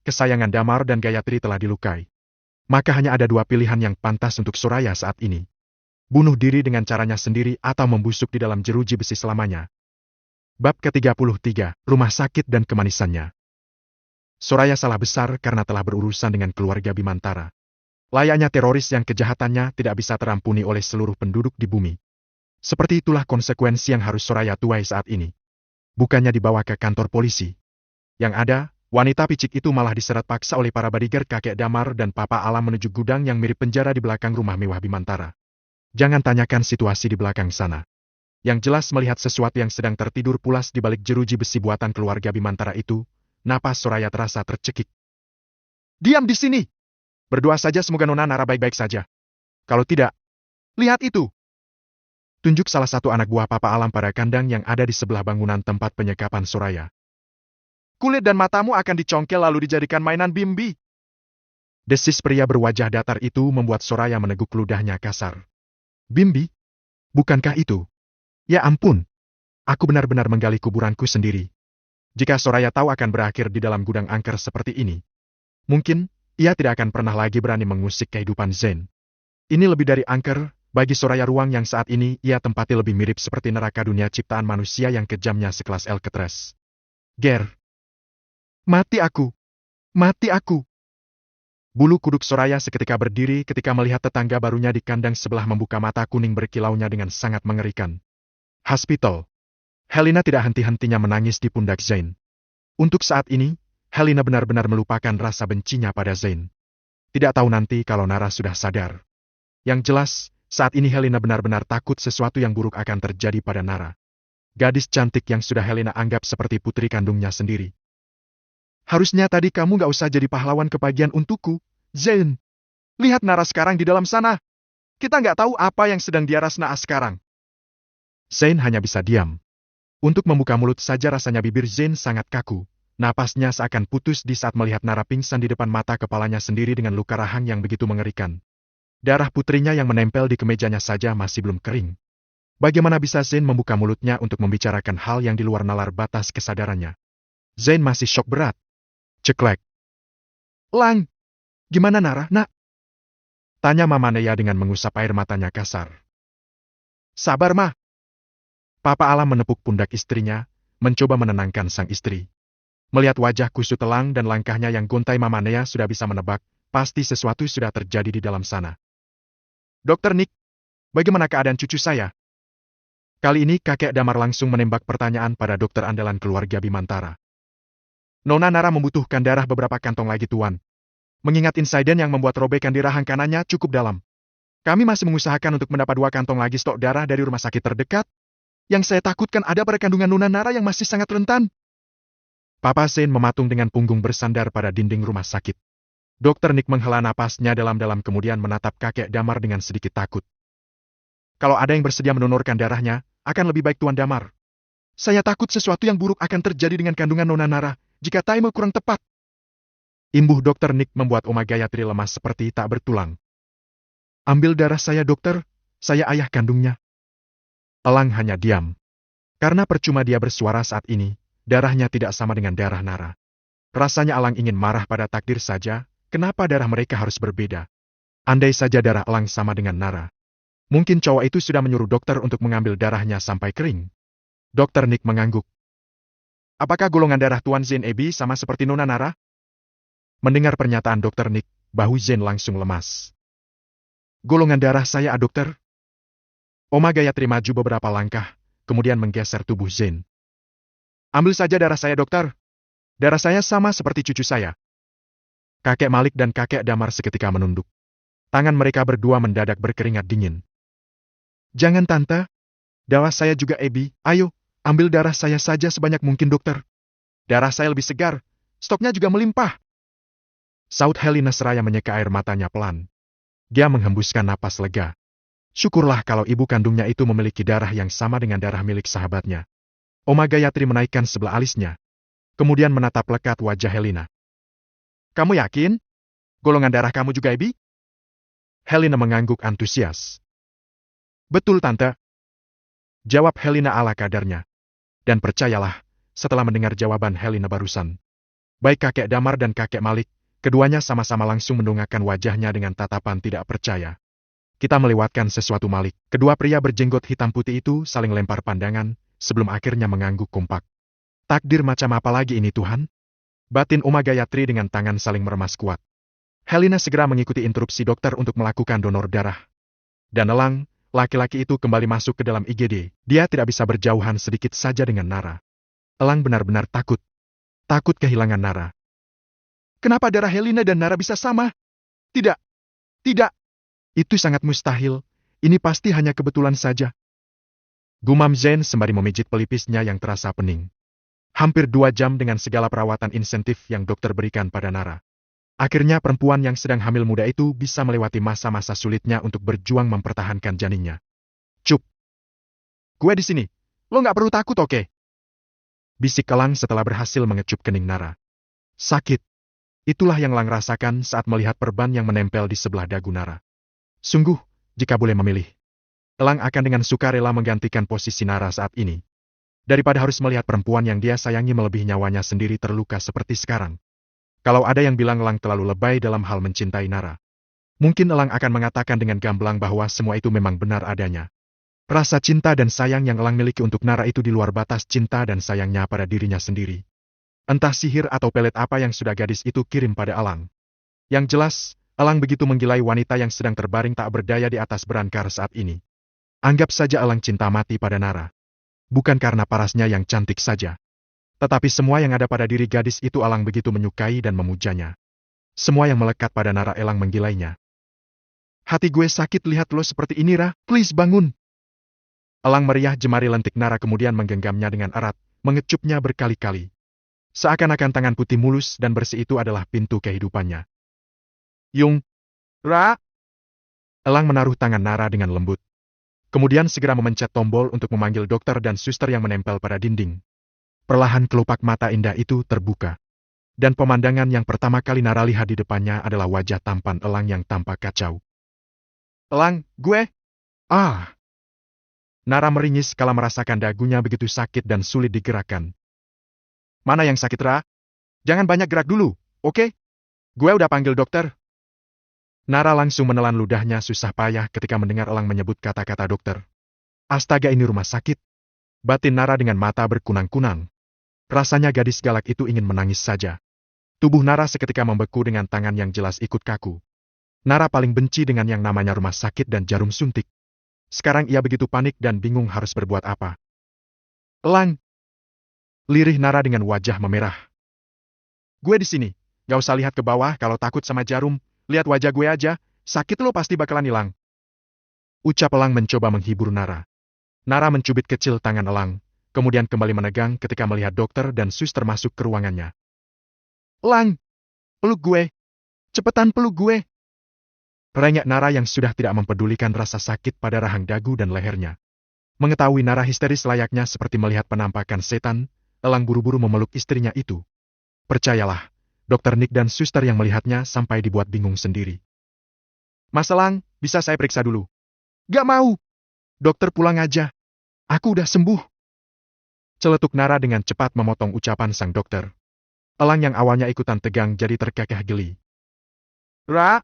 Kesayangan Damar dan Gayatri telah dilukai. Maka hanya ada dua pilihan yang pantas untuk Soraya saat ini. Bunuh diri dengan caranya sendiri atau membusuk di dalam jeruji besi selamanya. Bab ke-33, Rumah Sakit dan Kemanisannya. Soraya salah besar karena telah berurusan dengan keluarga Bimantara. Layaknya teroris yang kejahatannya tidak bisa terampuni oleh seluruh penduduk di bumi. Seperti itulah konsekuensi yang harus Soraya tuai saat ini. Bukannya dibawa ke kantor polisi. Yang ada, wanita picik itu malah diseret paksa oleh para bodyguard kakek Damar dan Papa Alam menuju gudang yang mirip penjara di belakang rumah mewah Bimantara. Jangan tanyakan situasi di belakang sana. Yang jelas melihat sesuatu yang sedang tertidur pulas di balik jeruji besi buatan keluarga Bimantara itu, napas Soraya terasa tercekik. Diam di sini! Berdoa saja semoga Nona Nara baik-baik saja. Kalau tidak, lihat itu! Tunjuk salah satu anak buah Papa Alam pada kandang yang ada di sebelah bangunan tempat penyekapan Soraya. Kulit dan matamu akan dicongkel lalu dijadikan mainan Bimbi. Desis pria berwajah datar itu membuat Soraya meneguk ludahnya kasar. Bimbi? Bukankah itu? Ya ampun, aku benar-benar menggali kuburanku sendiri. Jika Soraya tahu akan berakhir di dalam gudang angker seperti ini, mungkin ia tidak akan pernah lagi berani mengusik kehidupan Zen. Ini lebih dari angker, bagi Soraya ruang yang saat ini ia tempati lebih mirip seperti neraka dunia ciptaan manusia yang kejamnya sekelas Alcatraz. Ger. Mati aku. Mati aku. Bulu kuduk Soraya seketika berdiri ketika melihat tetangga barunya di kandang sebelah membuka mata kuning berkilaunya dengan sangat mengerikan. Hospital. Helena tidak henti-hentinya menangis di pundak Zain. Untuk saat ini, Helena benar-benar melupakan rasa bencinya pada Zain. Tidak tahu nanti kalau Nara sudah sadar. Yang jelas, saat ini Helena benar-benar takut sesuatu yang buruk akan terjadi pada Nara. Gadis cantik yang sudah Helena anggap seperti putri kandungnya sendiri. Harusnya tadi kamu gak usah jadi pahlawan kebagian untukku, Zain. Lihat Nara sekarang di dalam sana. Kita gak tahu apa yang sedang dia rasa sekarang. Zain hanya bisa diam. Untuk membuka mulut saja rasanya bibir Zain sangat kaku. Napasnya seakan putus di saat melihat Nara pingsan di depan mata kepalanya sendiri dengan luka rahang yang begitu mengerikan. Darah putrinya yang menempel di kemejanya saja masih belum kering. Bagaimana bisa Zain membuka mulutnya untuk membicarakan hal yang di luar nalar batas kesadarannya? Zain masih syok berat. Ceklek. Lang! Gimana Nara, nak? Tanya Mama Nea dengan mengusap air matanya kasar. Sabar, Ma. Papa Alam menepuk pundak istrinya, mencoba menenangkan sang istri. Melihat wajah kusut telang dan langkahnya yang gontai Mama Nea sudah bisa menebak, pasti sesuatu sudah terjadi di dalam sana. Dokter Nick, bagaimana keadaan cucu saya? Kali ini kakek Damar langsung menembak pertanyaan pada dokter andalan keluarga Bimantara. Nona Nara membutuhkan darah beberapa kantong lagi Tuan. Mengingat insiden yang membuat robekan di rahang kanannya cukup dalam. Kami masih mengusahakan untuk mendapat 2 kantong lagi stok darah dari rumah sakit terdekat. Yang saya takutkan ada pada kandungan Nona Nara yang masih sangat rentan. Papa Zain mematung dengan punggung bersandar pada dinding rumah sakit. Dokter Nick menghela napasnya dalam-dalam kemudian menatap kakek Damar dengan sedikit takut. Kalau ada yang bersedia mendonorkan darahnya, akan lebih baik Tuan Damar. Saya takut sesuatu yang buruk akan terjadi dengan kandungan Nona Nara, jika timer kurang tepat. Imbuh Dokter Nick membuat Oma Gayatri lemas seperti tak bertulang. Ambil darah saya dokter, saya ayah kandungnya. Elang hanya diam. Karena percuma dia bersuara saat ini, darahnya tidak sama dengan darah Nara. Rasanya Elang ingin marah pada takdir saja, kenapa darah mereka harus berbeda. Andai saja darah Elang sama dengan Nara. Mungkin cowok itu sudah menyuruh dokter untuk mengambil darahnya sampai kering. Dokter Nick mengangguk. Apakah golongan darah Tuan Zain Ebi sama seperti Nona Nara? Mendengar pernyataan Dokter Nick, bahu Zain langsung lemas. Golongan darah saya dokter? Oma Gayatri maju beberapa langkah, kemudian menggeser tubuh Zain. Ambil saja darah saya dokter. Darah saya sama seperti cucu saya. Kakek Malik dan kakek Damar seketika menunduk. Tangan mereka berdua mendadak berkeringat dingin. Jangan tante. Darah saya juga Ebi, ayo, ambil darah saya saja sebanyak mungkin dokter. Darah saya lebih segar, stoknya juga melimpah. Saut Helena seraya menyeka air matanya pelan. Dia menghembuskan napas lega. Syukurlah kalau ibu kandungnya itu memiliki darah yang sama dengan darah milik sahabatnya. Oma Gayatri menaikkan sebelah alisnya. Kemudian menatap lekat wajah Helena. Kamu yakin? Golongan darah kamu juga AB? Helena mengangguk antusias. Betul tante. Jawab Helena ala kadarnya. Dan percayalah, setelah mendengar jawaban Helena barusan. Baik kakek Damar dan kakek Malik, keduanya sama-sama langsung mendongakkan wajahnya dengan tatapan tidak percaya. Kita melewatkan sesuatu Malik. Kedua pria berjenggot hitam putih itu saling lempar pandangan, sebelum akhirnya mengangguk kompak. Takdir macam apa lagi ini Tuhan? Batin Oma Gayatri dengan tangan saling meremas kuat. Helena segera mengikuti instruksi dokter untuk melakukan donor darah. Dan Elang, laki-laki itu kembali masuk ke dalam IGD. Dia tidak bisa berjauhan sedikit saja dengan Nara. Elang benar-benar takut. Takut kehilangan Nara. Kenapa darah Helena dan Nara bisa sama? Tidak. Tidak. Itu sangat mustahil. Ini pasti hanya kebetulan saja. Gumam Zen sembari memijit pelipisnya yang terasa pening. Hampir 2 jam dengan segala perawatan insentif yang dokter berikan pada Nara. Akhirnya perempuan yang sedang hamil muda itu bisa melewati masa-masa sulitnya untuk berjuang mempertahankan janinnya. Cup. Gue di sini. Lo nggak perlu takut, oke? Bisik Elang setelah berhasil mengecup kening Nara. Sakit. Itulah yang Elang rasakan saat melihat perban yang menempel di sebelah dagu Nara. Sungguh, jika boleh memilih, Elang akan dengan sukarela menggantikan posisi Nara saat ini. Daripada harus melihat perempuan yang dia sayangi melebihi nyawanya sendiri terluka seperti sekarang. Kalau ada yang bilang Elang terlalu lebay dalam hal mencintai Nara, mungkin Elang akan mengatakan dengan gamblang bahwa semua itu memang benar adanya. Rasa cinta dan sayang yang Elang miliki untuk Nara itu di luar batas cinta dan sayangnya pada dirinya sendiri. Entah sihir atau pelet apa yang sudah gadis itu kirim pada Elang. Yang jelas, Elang begitu menggilai wanita yang sedang terbaring tak berdaya di atas berangkar saat ini. Anggap saja Elang cinta mati pada Nara. Bukan karena parasnya yang cantik saja. Tetapi semua yang ada pada diri gadis itu Elang begitu menyukai dan memujanya. Semua yang melekat pada Nara Elang menggilainya. Hati gue sakit lihat lo seperti ini, Ra. Please bangun. Elang meriah jemari lentik Nara kemudian menggenggamnya dengan erat, mengecupnya berkali-kali. Seakan-akan tangan putih mulus dan bersih itu adalah pintu kehidupannya. Yung. Ra. Elang menaruh tangan Nara dengan lembut. Kemudian segera memencet tombol untuk memanggil dokter dan suster yang menempel pada dinding. Perlahan kelopak mata indah itu terbuka. Dan pemandangan yang pertama kali Nara lihat di depannya adalah wajah tampan Elang yang tampak kacau. Elang, gue? Ah! Nara meringis kala merasakan dagunya begitu sakit dan sulit digerakkan. Mana yang sakit, Ra? Jangan banyak gerak dulu, oke? Gue udah panggil dokter. Nara langsung menelan ludahnya susah payah ketika mendengar Elang menyebut kata-kata dokter. Astaga, ini rumah sakit. Batin Nara dengan mata berkunang-kunang. Rasanya gadis galak itu ingin menangis saja. Tubuh Nara seketika membeku dengan tangan yang jelas ikut kaku. Nara paling benci dengan yang namanya rumah sakit dan jarum suntik. Sekarang ia begitu panik dan bingung harus berbuat apa. Elang! Lirih Nara dengan wajah memerah. Gue di sini. Gak usah lihat ke bawah kalau takut sama jarum. Lihat wajah gue aja. Sakit lo pasti bakalan hilang. Ucap Elang mencoba menghibur Nara. Nara mencubit kecil tangan Elang. Kemudian kembali menegang ketika melihat dokter dan suster masuk ke ruangannya. Elang! Peluk gue! Cepetan peluk gue! Rengek Nara yang sudah tidak mempedulikan rasa sakit pada rahang dagu dan lehernya. Mengetahui Nara histeris layaknya seperti melihat penampakan setan, Elang buru-buru memeluk istrinya itu. Percayalah, dokter Nick dan suster yang melihatnya sampai dibuat bingung sendiri. Mas Elang, bisa saya periksa dulu? Gak mau! Dokter pulang aja. Aku udah sembuh. Celetuk Nara dengan cepat memotong ucapan sang dokter. Elang yang awalnya ikutan tegang jadi terkekeh geli. Ra,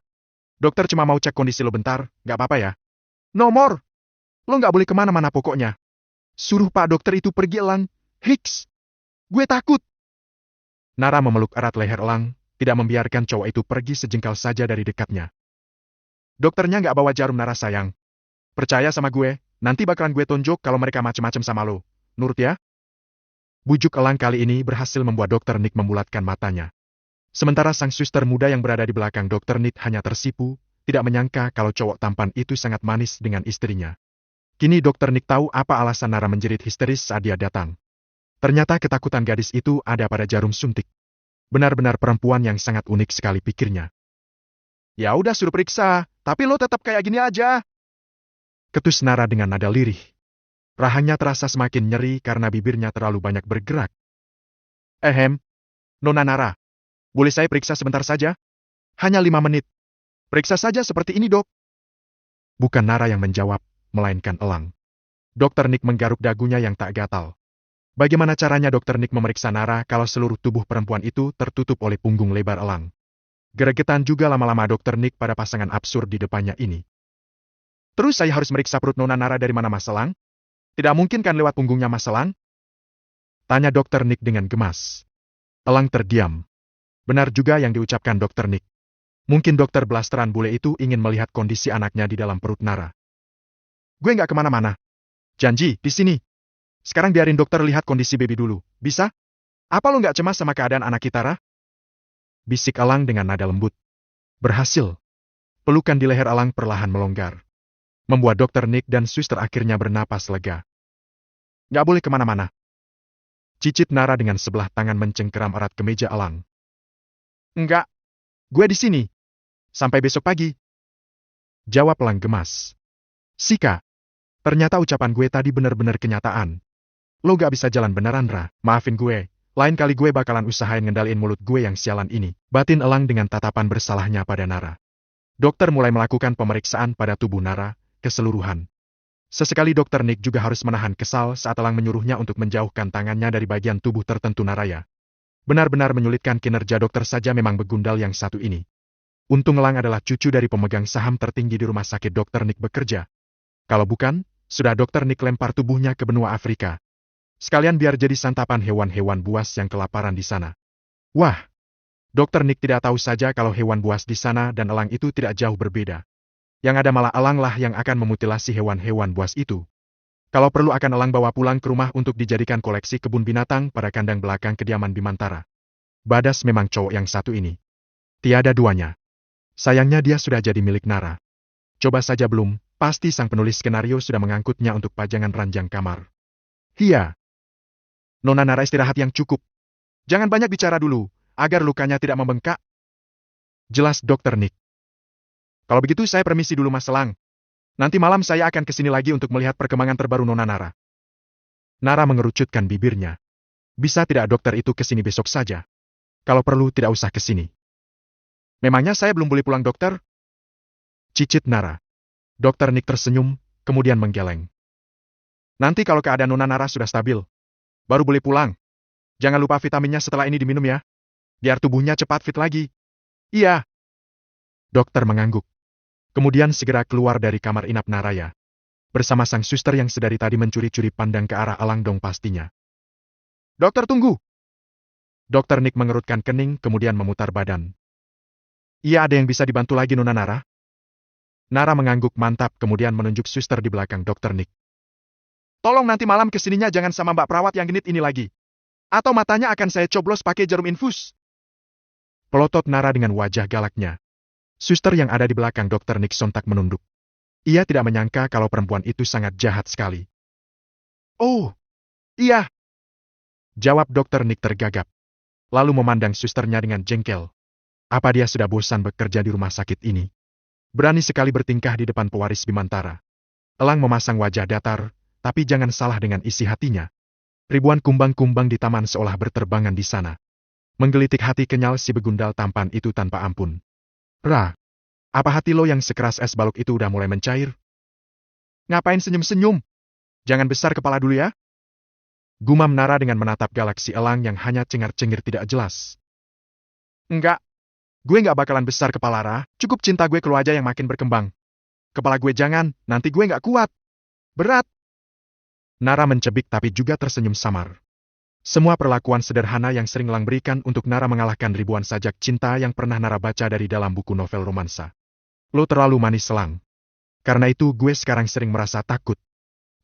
dokter cuma mau cek kondisi lo bentar, gak apa-apa ya? Nomor! Lo gak boleh kemana-mana pokoknya. Suruh Pak Dokter itu pergi, Elang. Hiks! Gue takut! Nara memeluk erat leher Elang, tidak membiarkan cowok itu pergi sejengkal saja dari dekatnya. Dokternya gak bawa jarum, Nara sayang. Percaya sama gue, nanti bakalan gue tunjuk kalau mereka macem-macem sama lo. Nurut ya? Bujuk Elang kali ini berhasil membuat dokter Nick membulatkan matanya. Sementara sang suster muda yang berada di belakang dokter Nick hanya tersipu, tidak menyangka kalau cowok tampan itu sangat manis dengan istrinya. Kini dokter Nick tahu apa alasan Nara menjerit histeris saat dia datang. Ternyata ketakutan gadis itu ada pada jarum suntik. Benar-benar perempuan yang sangat unik sekali pikirnya. Ya udah suruh periksa, tapi lo tetap kayak gini aja. Ketus Nara dengan nada lirih. Rahangnya terasa semakin nyeri karena bibirnya terlalu banyak bergerak. Nona Nara. Boleh saya periksa sebentar saja? Hanya 5 menit. Periksa saja seperti ini, dok. Bukan Nara yang menjawab, melainkan Elang. Dokter Nick menggaruk dagunya yang tak gatal. Bagaimana caranya Dokter Nick memeriksa Nara kalau seluruh tubuh perempuan itu tertutup oleh punggung lebar Elang? Geregetan juga lama-lama Dokter Nick pada pasangan absurd di depannya ini. Terus saya harus meriksa perut Nona Nara dari mana, Mas Elang? Tidak mungkin kan lewat punggungnya, Mas Elang? Tanya Dokter Nick dengan gemas. Elang terdiam. Benar juga yang diucapkan Dokter Nick. Mungkin dokter blasteran bule itu ingin melihat kondisi anaknya di dalam perut Nara. Gue nggak kemana-mana. Janji, di sini. Sekarang biarin dokter lihat kondisi baby dulu. Bisa? Apa lo nggak cemas sama keadaan anak kita, Ra? Bisik Elang dengan nada lembut. Berhasil. Pelukan di leher Elang perlahan melonggar. Membuat Dokter Nick dan suster akhirnya bernapas lega. Nggak boleh kemana-mana. Cicit Nara dengan sebelah tangan mencengkeram erat ke meja Elang. Enggak. Gue di sini. Sampai besok pagi. Jawab Elang gemas. Sika. Ternyata ucapan gue tadi benar-benar kenyataan. Lo gak bisa jalan beneran, Ra. Maafin gue. Lain kali gue bakalan usahain ngendaliin mulut gue yang sialan ini. Batin Elang dengan tatapan bersalahnya pada Nara. Dokter mulai melakukan pemeriksaan pada tubuh Nara keseluruhan. Sesekali Dokter Nick juga harus menahan kesal saat Elang menyuruhnya untuk menjauhkan tangannya dari bagian tubuh tertentu Naraya. Benar-benar menyulitkan kinerja dokter saja memang begundal yang satu ini. Untung Elang adalah cucu dari pemegang saham tertinggi di rumah sakit Dokter Nick bekerja. Kalau bukan, sudah Dokter Nick lempar tubuhnya ke benua Afrika. Sekalian biar jadi santapan hewan-hewan buas yang kelaparan di sana. Wah! Dokter Nick tidak tahu saja kalau hewan buas di sana dan elang itu tidak jauh berbeda. Yang ada malah elang lah yang akan memutilasi hewan-hewan buas itu. Kalau perlu akan elang bawa pulang ke rumah untuk dijadikan koleksi kebun binatang pada kandang belakang kediaman Bimantara. Badas memang cowok yang satu ini. Tiada duanya. Sayangnya dia sudah jadi milik Nara. Coba saja belum, pasti sang penulis skenario sudah mengangkutnya untuk pajangan ranjang kamar. Hia. Nona Nara istirahat yang cukup. Jangan banyak bicara dulu, agar lukanya tidak membengkak. Jelas Dokter Nick. Kalau begitu saya permisi dulu, Mas Elang. Nanti malam saya akan kesini lagi untuk melihat perkembangan terbaru Nona Nara. Nara mengerucutkan bibirnya. Bisa tidak dokter itu kesini besok saja? Kalau perlu tidak usah kesini. Memangnya saya belum boleh pulang, dokter? Cicit Nara. Dokter Nick tersenyum, kemudian menggeleng. Nanti kalau keadaan Nona Nara sudah stabil, baru boleh pulang. Jangan lupa vitaminnya setelah ini diminum ya. Biar tubuhnya cepat fit lagi. Iya. Dokter mengangguk. Kemudian segera keluar dari kamar inap Naraya. Bersama sang suster yang sedari tadi mencuri-curi pandang ke arah Elang dong pastinya. Dokter tunggu. Dokter Nick mengerutkan kening kemudian memutar badan. Iya, ada yang bisa dibantu lagi Nona Nara? Nara mengangguk mantap kemudian menunjuk suster di belakang Dokter Nick. Tolong nanti malam kesininya jangan sama mbak perawat yang genit ini lagi. Atau matanya akan saya coblos pakai jarum infus. Pelotot Nara dengan wajah galaknya. Suster yang ada di belakang Dokter Nick sontak menunduk. Ia tidak menyangka kalau perempuan itu sangat jahat sekali. Oh, iya. Jawab Dokter Nick tergagap. Lalu memandang susternya dengan jengkel. Apa dia sudah bosan bekerja di rumah sakit ini? Berani sekali bertingkah di depan pewaris Bimantara. Elang memasang wajah datar, tapi jangan salah dengan isi hatinya. Ribuan kumbang-kumbang di taman seolah berterbangan di sana. Menggelitik hati kenyal si begundal tampan itu tanpa ampun. Ra, apa hati lo yang sekeras es balok itu udah mulai mencair? Ngapain senyum-senyum? Jangan besar kepala dulu ya. Gumam Nara dengan menatap galaksi Elang yang hanya cengar-cengir tidak jelas. Enggak. Gue nggak bakalan besar kepala, Ra. Cukup cinta gue ke lo aja yang makin berkembang. Kepala gue jangan, nanti gue nggak kuat. Berat. Nara mencebik tapi juga tersenyum samar. Semua perlakuan sederhana yang sering Elang berikan untuk Nara mengalahkan ribuan sajak cinta yang pernah Nara baca dari dalam buku novel romansa. Lo terlalu manis, Elang. Karena itu gue sekarang sering merasa takut.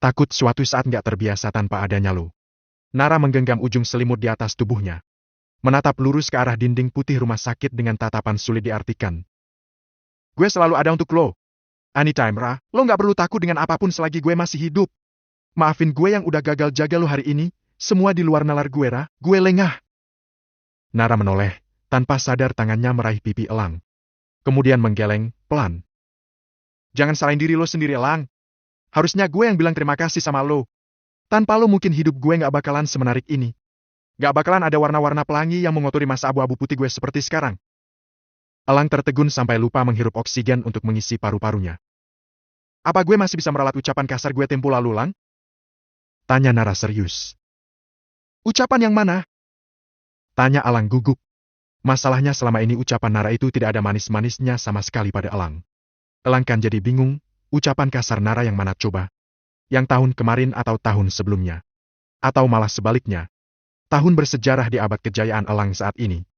Takut suatu saat nggak terbiasa tanpa adanya lo. Nara menggenggam ujung selimut di atas tubuhnya. Menatap lurus ke arah dinding putih rumah sakit dengan tatapan sulit diartikan. Gue selalu ada untuk lo. Anytime, Ra. Lo nggak perlu takut dengan apapun selagi gue masih hidup. Maafin gue yang udah gagal jaga lo hari ini. Semua di luar nalar gue, Ra. Gue lengah. Nara menoleh, tanpa sadar tangannya meraih pipi Elang. Kemudian menggeleng, pelan. Jangan salahin diri lo sendiri, Elang. Harusnya gue yang bilang terima kasih sama lo. Tanpa lo mungkin hidup gue nggak bakalan semenarik ini. Nggak bakalan ada warna-warna pelangi yang mengotori masa abu-abu putih gue seperti sekarang. Elang tertegun sampai lupa menghirup oksigen untuk mengisi paru-parunya. Apa gue masih bisa meralat ucapan kasar gue tempo lalu, Lang? Tanya Nara serius. Ucapan yang mana? Tanya Elang gugup. Masalahnya selama ini ucapan Nara itu tidak ada manis-manisnya sama sekali pada Elang. Elang kan jadi bingung, ucapan kasar Nara yang mana coba? Yang tahun kemarin atau tahun sebelumnya? Atau malah sebaliknya? Tahun bersejarah di abad kejayaan Elang saat ini.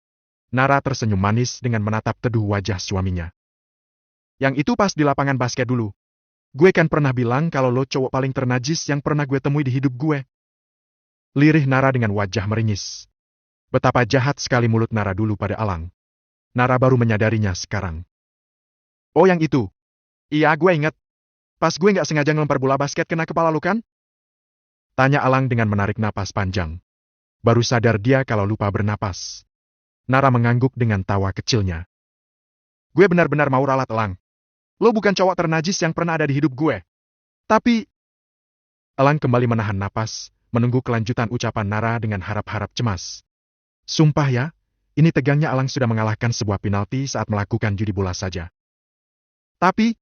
Nara tersenyum manis dengan menatap teduh wajah suaminya. Yang itu pas di lapangan basket dulu. Gue kan pernah bilang kalau lo cowok paling ternajis yang pernah gue temui di hidup gue. Lirih Nara dengan wajah meringis. Betapa jahat sekali mulut Nara dulu pada Elang. Nara baru menyadarinya sekarang. Oh yang itu? Iya gue inget. Pas gue nggak sengaja ngelempar bola basket kena kepala lo kan? Tanya Elang dengan menarik napas panjang. Baru sadar dia kalau lupa bernapas. Nara mengangguk dengan tawa kecilnya. Gue benar-benar mau ralat Elang. Lo bukan cowok ternajis yang pernah ada di hidup gue. Tapi... Elang kembali menahan napas, menunggu kelanjutan ucapan Nara dengan harap-harap cemas. Sumpah ya, ini tegangnya Elang sudah mengalahkan sebuah penalti saat melakukan judi bola saja. Tapi,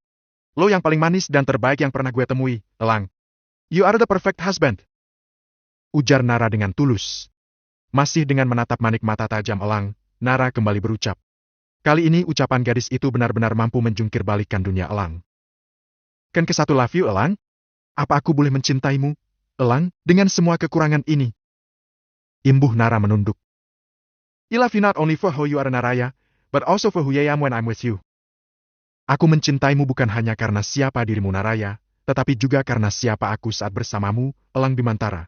lo yang paling manis dan terbaik yang pernah gue temui, Elang. You are the perfect husband. Ujar Nara dengan tulus. Masih dengan menatap manik mata tajam Elang, Nara kembali berucap. Kali ini ucapan gadis itu benar-benar mampu menjungkir balikan dunia Elang. Kan ke satu love you, Elang? Apa aku boleh mencintaimu, Elang, dengan semua kekurangan ini? Imbuh Nara menunduk. I love you not only for who you are Naraya, but also for who I am when I'm with you. Aku mencintaimu bukan hanya karena siapa dirimu Naraya, tetapi juga karena siapa aku saat bersamamu, Elang Bimantara.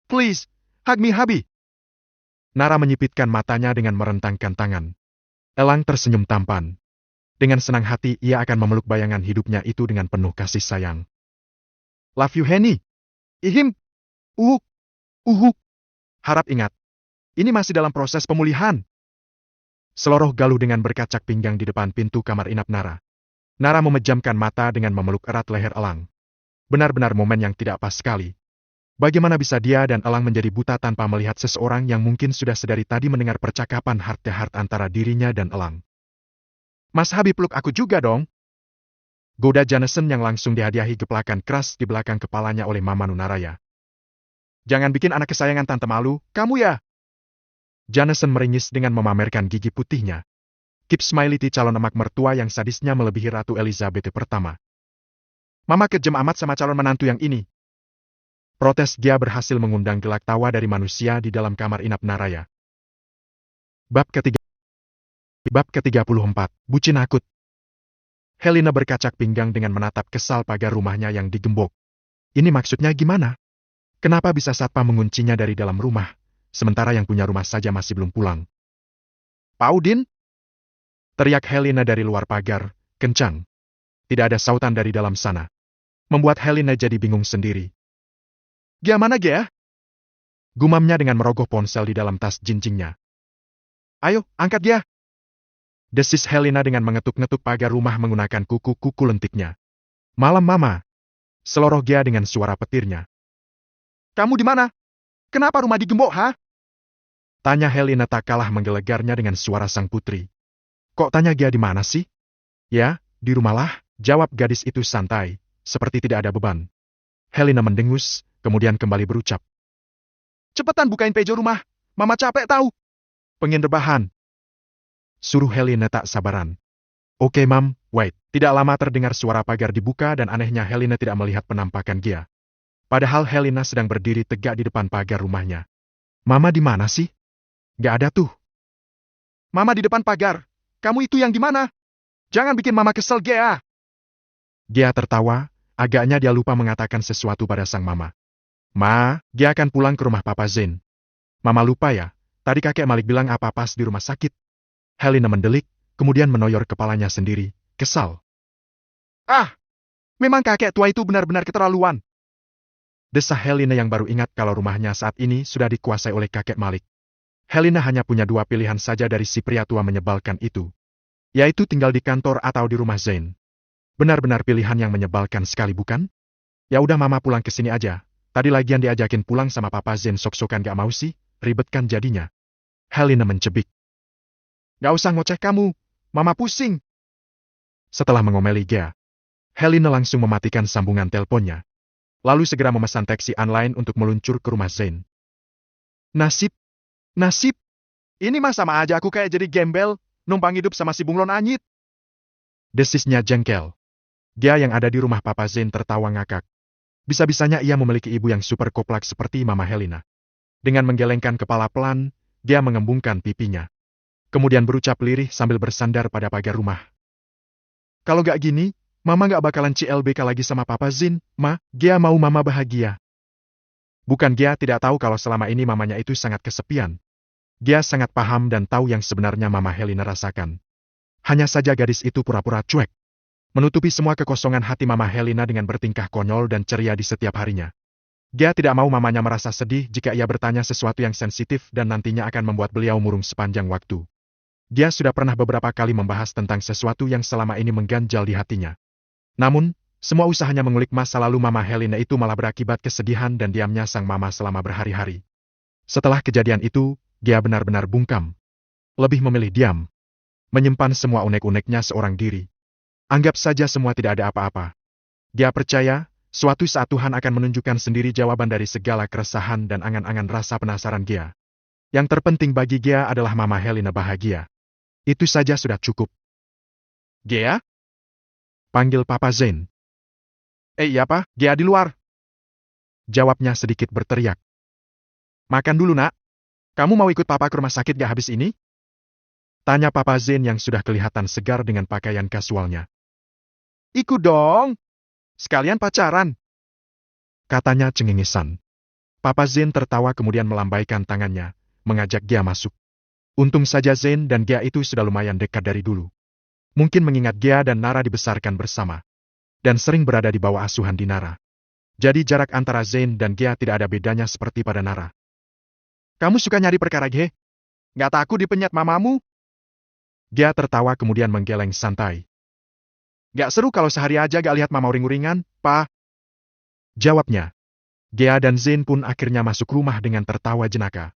Please, hug me hubby. Nara menyipitkan matanya dengan merentangkan tangan. Elang tersenyum tampan. Dengan senang hati ia akan memeluk bayangan hidupnya itu dengan penuh kasih sayang. Love you Henny. Ihim. Uhuk. Uhuk. Harap ingat. Ini masih dalam proses pemulihan. Seloroh galuh dengan berkacak pinggang di depan pintu kamar inap Nara. Nara memejamkan mata dengan memeluk erat leher Elang. Benar-benar momen yang tidak pas sekali. Bagaimana bisa dia dan Elang menjadi buta tanpa melihat seseorang yang mungkin sudah sedari tadi mendengar percakapan heart-to-heart antara dirinya dan Elang. Mas Habib peluk aku juga dong. Goda Janeson yang langsung dihadiahi geplakan keras di belakang kepalanya oleh Mama Nunaraya. Jangan bikin anak kesayangan tante malu, kamu ya? Janeson meringis dengan memamerkan gigi putihnya. Keep Smiley calon emak mertua yang sadisnya melebihi Ratu Elizabeth pertama. Mama kejam amat sama calon menantu yang ini. Protes Gia berhasil mengundang gelak tawa dari manusia di dalam kamar inap Naraya. Bab ke-34, Bucin Akut. Helena berkacak pinggang dengan menatap kesal pagar rumahnya yang digembok. Ini maksudnya gimana? Kenapa bisa satpam menguncinya dari dalam rumah, sementara yang punya rumah saja masih belum pulang? Pak Udin? Teriak Helena dari luar pagar, kencang. Tidak ada sautan dari dalam sana. Membuat Helena jadi bingung sendiri. Gia mana Gia? Gumamnya dengan merogoh ponsel di dalam tas jinjingnya. Ayo, angkat Gia. Desis Helena dengan mengetuk-ngetuk pagar rumah menggunakan kuku-kuku lentiknya. Malam Mama. Seloroh Gia dengan suara petirnya. Kamu di mana? Kenapa rumah digembok, ha? Tanya Helena tak kalah menggelegarnya dengan suara sang putri. Kok tanya Gia di mana sih? Ya, di rumahlah, jawab gadis itu santai, seperti tidak ada beban. Helena mendengus, kemudian kembali berucap. Cepetan bukain pejo rumah, Mama capek tahu. Pengen rebahan. Suruh Helena tak sabaran. Oke Mam, wait. Tidak lama terdengar suara pagar dibuka dan anehnya Helena tidak melihat penampakan Gia. Padahal Helena sedang berdiri tegak di depan pagar rumahnya. Mama di mana sih? Gak ada tuh. Mama di depan pagar. Kamu itu yang di mana? Jangan bikin Mama kesel Gia. Gia tertawa, agaknya dia lupa mengatakan sesuatu pada sang Mama. Ma, dia akan pulang ke rumah Papa Zain. Mama lupa ya, tadi kakek Malik bilang apa pas di rumah sakit. Helena mendelik, kemudian menoyor kepalanya sendiri, kesal. Ah, memang kakek tua itu benar-benar keterlaluan. Desah Helena yang baru ingat kalau rumahnya saat ini sudah dikuasai oleh kakek Malik. Helena hanya punya dua pilihan saja dari si pria tua menyebalkan itu. Yaitu tinggal di kantor atau di rumah Zain. Benar-benar pilihan yang menyebalkan sekali bukan? Ya udah Mama pulang ke sini aja. tadi lagian diajakin pulang sama Papa Zen sok-sokan gak mau sih, ribet kan jadinya. Helena mencebik. Gak usah ngoceh kamu, Mama pusing. Setelah mengomeli Gea, Helena langsung mematikan sambungan teleponnya. Lalu segera memesan taksi online untuk meluncur ke rumah Zen. Nasib, nasib. Ini mah sama aja aku kayak jadi gembel, numpang hidup sama si bunglon anyit. Desisnya jengkel. Gea yang ada di rumah Papa Zen tertawa ngakak. Bisa-bisanya ia memiliki ibu yang super koplak seperti Mama Helena. Dengan menggelengkan kepala pelan, Gea mengembungkan pipinya. Kemudian berucap lirih sambil bersandar pada pagar rumah. Kalau gak gini, Mama gak bakalan CLBK lagi sama Papa Zen, Ma. Gea mau Mama bahagia. Bukan Gea tidak tahu kalau selama ini mamanya itu sangat kesepian. Gea sangat paham dan tahu yang sebenarnya Mama Helena rasakan. Hanya saja gadis itu pura-pura cuek. Menutupi semua kekosongan hati Mama Helena dengan bertingkah konyol dan ceria di setiap harinya. Gea tidak mau mamanya merasa sedih jika ia bertanya sesuatu yang sensitif dan nantinya akan membuat beliau murung sepanjang waktu. Gea sudah pernah beberapa kali membahas tentang sesuatu yang selama ini mengganjal di hatinya. Namun, semua usahanya mengulik masa lalu Mama Helena itu malah berakibat kesedihan dan diamnya sang mama selama berhari-hari. Setelah kejadian itu, Gea benar-benar bungkam. Lebih memilih diam. Menyimpan semua unek-uneknya seorang diri. Anggap saja semua tidak ada apa-apa. Gea percaya, suatu saat Tuhan akan menunjukkan sendiri jawaban dari segala keresahan dan angan-angan rasa penasaran Gea. Yang terpenting bagi Gea adalah Mama Helena bahagia. Itu saja sudah cukup. Gea? Panggil Papa Zen. Iya Pak, Gea di luar. Jawabnya sedikit berteriak. Makan dulu nak. Kamu mau ikut Papa ke rumah sakit gak habis ini? Tanya Papa Zen yang sudah kelihatan segar dengan pakaian kasualnya. Ikut dong. Sekalian pacaran. Katanya cengengesan. Papa Zen tertawa kemudian melambaikan tangannya, mengajak Gea masuk. Untung saja Zen dan Gea itu sudah lumayan dekat dari dulu. Mungkin mengingat Gea dan Nara dibesarkan bersama. Dan sering berada di bawah asuhan di Nara. Jadi jarak antara Zen dan Gea tidak ada bedanya seperti pada Nara. Kamu suka nyari perkara Ge? Gak takut dipenyet mamamu? Gea tertawa kemudian menggeleng santai. Gak seru kalau sehari aja gak lihat mama uring-uringan, Pa. Jawabnya. Gea dan Zen pun akhirnya masuk rumah dengan tertawa jenaka.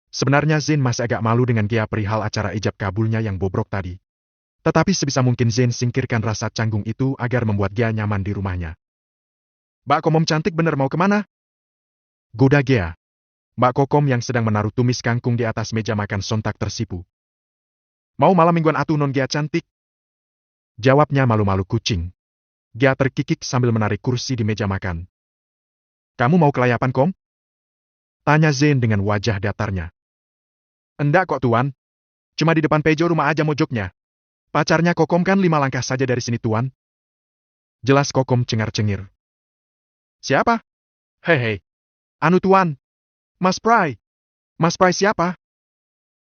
Sebenarnya Zen masih agak malu dengan Gea perihal acara ijab kabulnya yang bobrok tadi. Tetapi sebisa mungkin Zen singkirkan rasa canggung itu agar membuat Gea nyaman di rumahnya. Mbak Komom cantik bener mau kemana? Goda Gea. Mbak Kokom yang sedang menaruh tumis kangkung di atas meja makan sontak tersipu. Mau malam mingguan atuh non Gea cantik? Jawabnya malu-malu kucing. Gea terkikik sambil menarik kursi di meja makan. Kamu mau kelayapan Kom? Tanya Zen dengan wajah datarnya. Enggak kok Tuan. Cuma di depan Pejo rumah aja mojoknya. Pacarnya Kokom kan 5 langkah saja dari sini Tuan. Jelas Kokom cengar-cengir. Siapa? Hei. Anu Tuan. Mas Prai. Mas Prai siapa?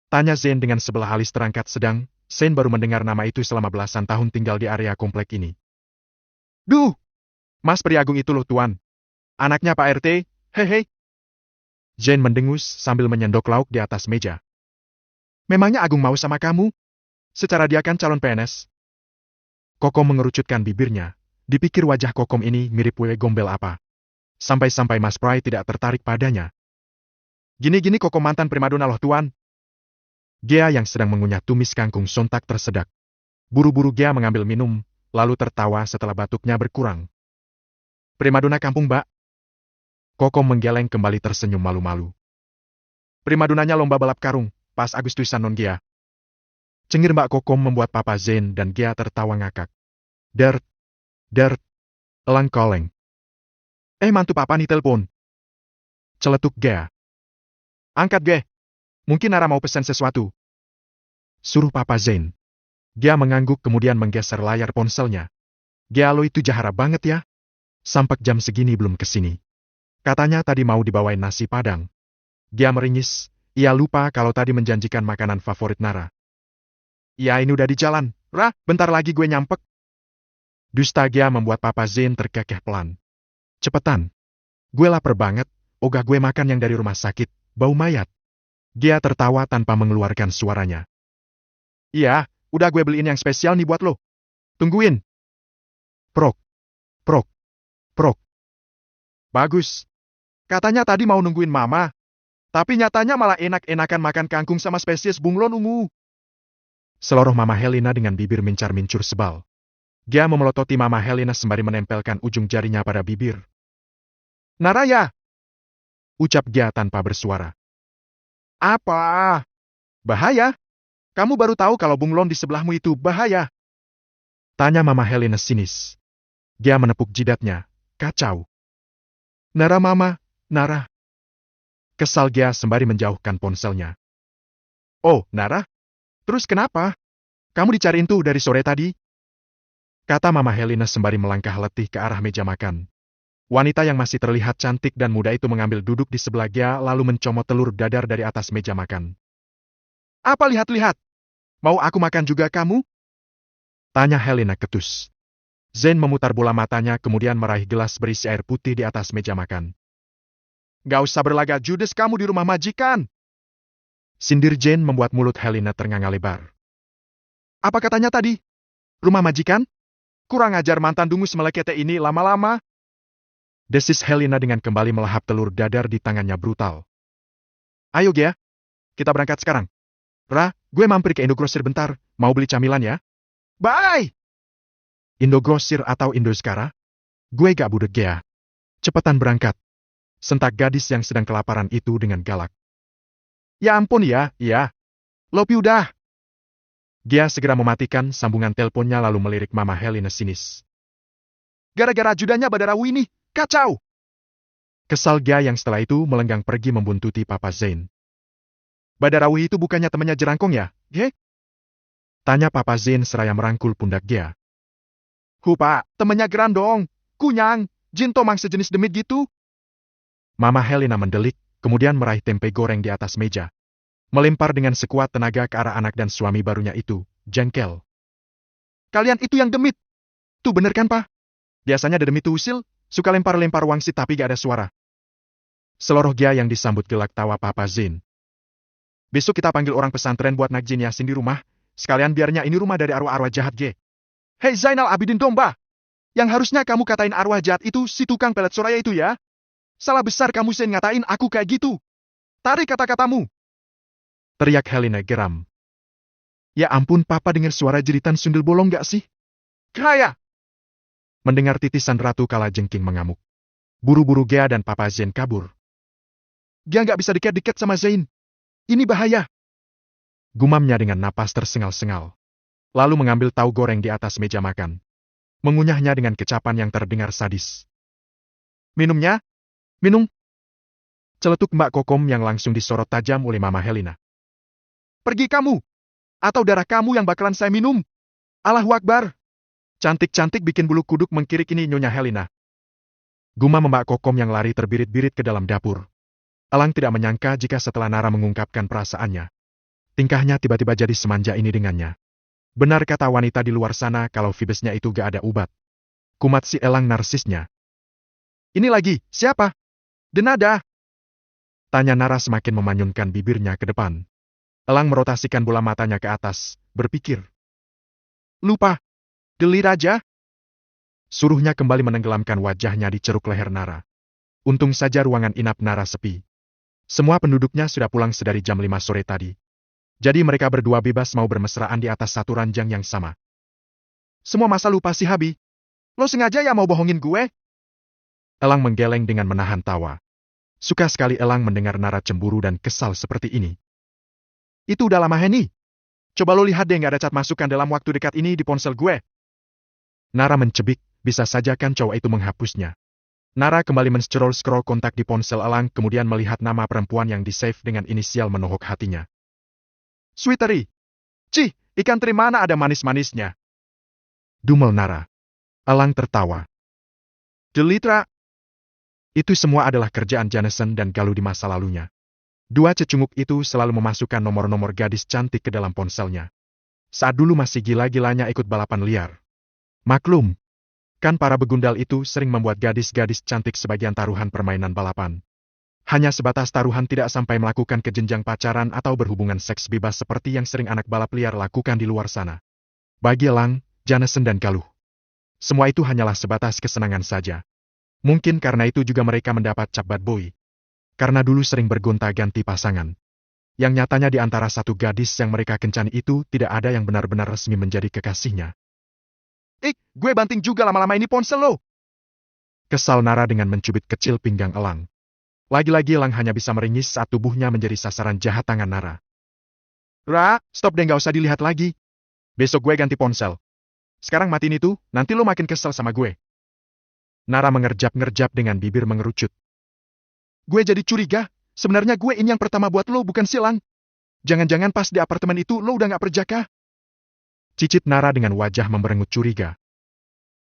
Tanya Zen dengan sebelah alis terangkat sedang, Zen baru mendengar nama itu selama belasan tahun tinggal di area komplek ini. Duh! Mas Priagung itu loh Tuan. Anaknya Pak RT, hei. Zen mendengus sambil menyendok lauk di atas meja. Memangnya Agung mau sama kamu? Secara dia kan calon PNS. Kokom mengerucutkan bibirnya, dipikir wajah Kokom ini mirip wewe gombel apa. Sampai-sampai Mas Prai tidak tertarik padanya. Gini-gini Kokom mantan primadona loh Tuan. Gea yang sedang mengunyah tumis kangkung sontak tersedak. Buru-buru Gea mengambil minum, lalu tertawa setelah batuknya berkurang. Primadona kampung Mbak. Kokom menggeleng kembali tersenyum malu-malu. Primadonanya lomba balap karung, pas Agustusan non Gea. Cengir Mbak Kokom membuat Papa Zen dan Gea tertawa ngakak. Dert, elang-koleng. Mantu Papa nih telepon. Celetuk Gea. Angkat Ge. Mungkin Nara mau pesan sesuatu. Suruh Papa Zen. Gea mengangguk kemudian menggeser layar ponselnya. Gea lo itu jahara banget ya. Sampai jam segini belum kesini. Katanya tadi mau dibawain nasi padang. Gea meringis. Ia lupa kalau tadi menjanjikan makanan favorit Nara. Ya ini udah di jalan. Bentar lagi gue nyampek. Dusta Gea membuat Papa Zen terkekeh pelan. Cepetan. Gue lapar banget. Ogah gue makan yang dari rumah sakit. Bau mayat. Gea tertawa tanpa mengeluarkan suaranya. Iya, udah gue beliin yang spesial nih buat lo. Tungguin. Prok. Bagus. Katanya tadi mau nungguin mama. Tapi nyatanya malah enak-enakan makan kangkung sama spesies bunglon ungu. Seloroh Mama Helena dengan bibir mincar-mincur sebal. Gia memelototi Mama Helena sembari menempelkan ujung jarinya pada bibir. Naraya! Ucap Gia tanpa bersuara. Apa? Bahaya? Kamu baru tahu kalau bunglon di sebelahmu itu bahaya? Tanya Mama Helena sinis. Gia menepuk jidatnya. Kacau. Nara Mama, Nara. Kesal Gia sembari menjauhkan ponselnya. Oh, Nara? Terus kenapa? Kamu dicariin tuh dari sore tadi? Kata Mama Helena sembari melangkah letih ke arah meja makan. Wanita yang masih terlihat cantik dan muda itu mengambil duduk di sebelah Gia lalu mencomot telur dadar dari atas meja makan. Apa lihat-lihat? Mau aku makan juga kamu? Tanya Helena ketus. Zain memutar bola matanya kemudian meraih gelas berisi air putih di atas meja makan. Gak usah berlagak judes kamu di rumah majikan. Sindir Jane membuat mulut Helena ternganga lebar. Apa katanya tadi? Rumah majikan? Kurang ajar mantan dungus melekete ini lama-lama. Desis Helena dengan kembali melahap telur dadar di tangannya brutal. Ayo Gia, kita berangkat sekarang. Ra, gue mampir ke Indogrosir bentar, mau beli camilan ya? Bye! Indogrosir atau Indoskara? Gue gak budek Gia. Cepetan berangkat. Sentak gadis yang sedang kelaparan itu dengan galak. Ya ampun ya, iya. Lopi udah. Gia segera mematikan sambungan teleponnya lalu melirik Mama Helena sinis. Gara-gara ajudannya Badarawi nih, kacau! Kesal Gia yang setelah itu melenggang pergi membuntuti Papa Zain. Badarawi itu bukannya temannya Jerangkong ya, Ge? Tanya Papa Zain seraya merangkul pundak Gia. Pak, temannya Gerandong, kunyang, jin tomang sejenis demit gitu. Mama Helena mendelik, kemudian meraih tempe goreng di atas meja. Melempar dengan sekuat tenaga ke arah anak dan suami barunya itu, jengkel. Kalian itu yang demit. Tuh bener kan, Pak? Biasanya ada demit tuh usil, suka lempar-lempar wangsit tapi gak ada suara. Seloroh Gia yang disambut gelak tawa Papa Zain. Besok kita panggil orang pesantren buat nakjin Yasin di rumah, sekalian biarnya ini rumah dari arwah-arwah jahat G. Hei Zainal Abidin Domba! Yang harusnya kamu katain arwah jahat itu si tukang pelet Soraya itu ya? Salah besar kamu Zain ngatain aku kayak gitu. Tarik kata-katamu. Teriak Helena geram. Ya ampun Papa dengar suara jeritan sundel bolong gak sih? Kaya! Mendengar titisan Ratu Kalajengking mengamuk. Buru-buru Gia dan Papa Zain kabur. Gia gak bisa deket-deket sama Zain. Ini bahaya. Gumamnya dengan napas tersengal-sengal. Lalu mengambil tahu goreng di atas meja makan. Mengunyahnya dengan kecapan yang terdengar sadis. Minumnya? Minum. Celetuk Mbak Kokom yang langsung disorot tajam oleh Mama Helena. Pergi kamu! Atau darah kamu yang bakalan saya minum! Allahu Akbar! Cantik-cantik bikin bulu kuduk mengkirik ini Nyonya Helena. Gumam Mbak Kokom yang lari terbirit-birit ke dalam dapur. Elang tidak menyangka jika setelah Nara mengungkapkan perasaannya. Tingkahnya tiba-tiba jadi semanja ini dengannya. Benar kata wanita di luar sana kalau Fibesnya itu gak ada ubat. Kumat si elang narsisnya. Ini lagi, siapa? Denada! Tanya Nara semakin memanyunkan bibirnya ke depan. Elang merotasikan bola matanya ke atas, berpikir. Lupa. Delir aja. Suruhnya kembali menenggelamkan wajahnya di ceruk leher Nara. Untung saja ruangan inap Nara sepi. Semua penduduknya sudah pulang sedari jam 5 sore tadi. Jadi mereka berdua bebas mau bermesraan di atas satu ranjang yang sama. Semua masa lupa si Habi. Lo sengaja ya mau bohongin gue? Elang menggeleng dengan menahan tawa. Suka sekali Elang mendengar Nara cemburu dan kesal seperti ini. Itu udah lama Henny. Coba lo lihat deh gak ada cat masukan dalam waktu dekat ini di ponsel gue. Nara mencebik, bisa saja kan cowok itu menghapusnya. Nara kembali men-scroll kontak di ponsel Elang kemudian melihat nama perempuan yang di-save dengan inisial menohok hatinya. Sweetery. Cih, ikan teri mana ada manis-manisnya? Dumel Nara. Elang tertawa. Delitra. Itu semua adalah kerjaan Jameson dan Galuh di masa lalunya. Dua cecunguk itu selalu memasukkan nomor-nomor gadis cantik ke dalam ponselnya. Saat dulu masih gila-gilanya ikut balapan liar. Maklum, kan para begundal itu sering membuat gadis-gadis cantik sebagian taruhan permainan balapan. Hanya sebatas taruhan tidak sampai melakukan ke jenjang pacaran atau berhubungan seks bebas seperti yang sering anak balap liar lakukan di luar sana. Bagi Elang, Jameson dan Galuh, semua itu hanyalah sebatas kesenangan saja. Mungkin karena itu juga mereka mendapat cap bad boy. Karena dulu sering bergonta-ganti pasangan. Yang nyatanya di antara satu gadis yang mereka kencani itu tidak ada yang benar-benar resmi menjadi kekasihnya. Gue banting juga lama-lama ini ponsel lo. Kesal Nara dengan mencubit kecil pinggang Elang. Lagi-lagi Elang hanya bisa meringis saat tubuhnya menjadi sasaran jahat tangan Nara. Stop deh, gak usah dilihat lagi. Besok gue ganti ponsel. Sekarang matiin itu, nanti lo makin kesel sama gue. Nara mengerjap-ngerjap dengan bibir mengerucut. Gue jadi curiga, sebenarnya gue ini yang pertama buat lo, bukan silang. Jangan-jangan pas di apartemen itu lo udah gak perjaka? Cicit Nara dengan wajah memberengut curiga.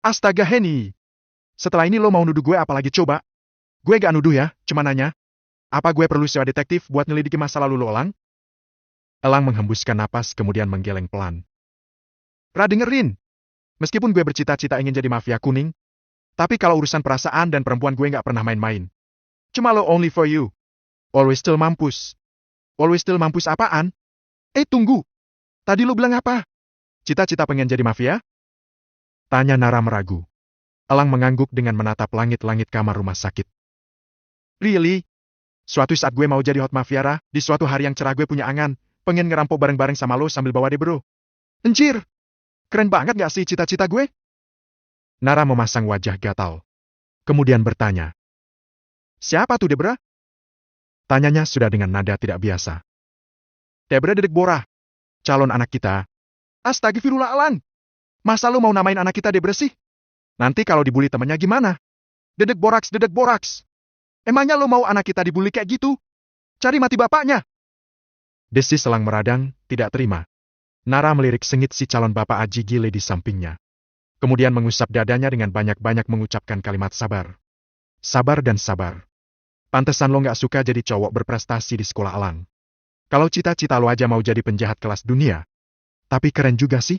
Astaga Henny. Setelah ini lo mau nuduh gue apalagi coba? Gue gak nuduh ya, cuma nanya. Apa gue perlu sewa detektif buat nyelidiki masa lalu lo, Elang? Elang menghembuskan napas kemudian menggeleng pelan. Dengerin. Meskipun gue bercita-cita ingin jadi mafia kuning, tapi kalau urusan perasaan dan perempuan gue gak pernah main-main. Cuma lo only for you. Always still mampus. Always still mampus apaan? Tunggu. Tadi lo bilang apa? Cita-cita pengen jadi mafia? Tanya Nara meragu. Elang mengangguk dengan menatap langit-langit kamar rumah sakit. Really? Suatu saat gue mau jadi hot mafia, di suatu hari yang cerah gue punya angan, pengen ngerampok bareng-bareng sama lo sambil bawa deh bro. Anjir! Keren banget gak sih cita-cita gue? Nara memasang wajah gatal. Kemudian bertanya. Siapa tuh Debra? Tanyanya sudah dengan nada tidak biasa. Debra Dedek Bora. Calon anak kita. Astagfirullah Elang. Masa lu mau namain anak kita Debra sih? Nanti kalau dibully temennya gimana? Dedek Boraks, Dedek Boraks. Emangnya lu mau anak kita dibully kayak gitu? Cari mati bapaknya. Desis Elang meradang, tidak terima. Nara melirik sengit si calon bapak Aji Gile di sampingnya. Kemudian mengusap dadanya dengan banyak-banyak mengucapkan kalimat sabar. Sabar dan sabar. Pantesan lo gak suka jadi cowok berprestasi di sekolah Elang. Kalau cita-cita lo aja mau jadi penjahat kelas dunia. Tapi keren juga sih.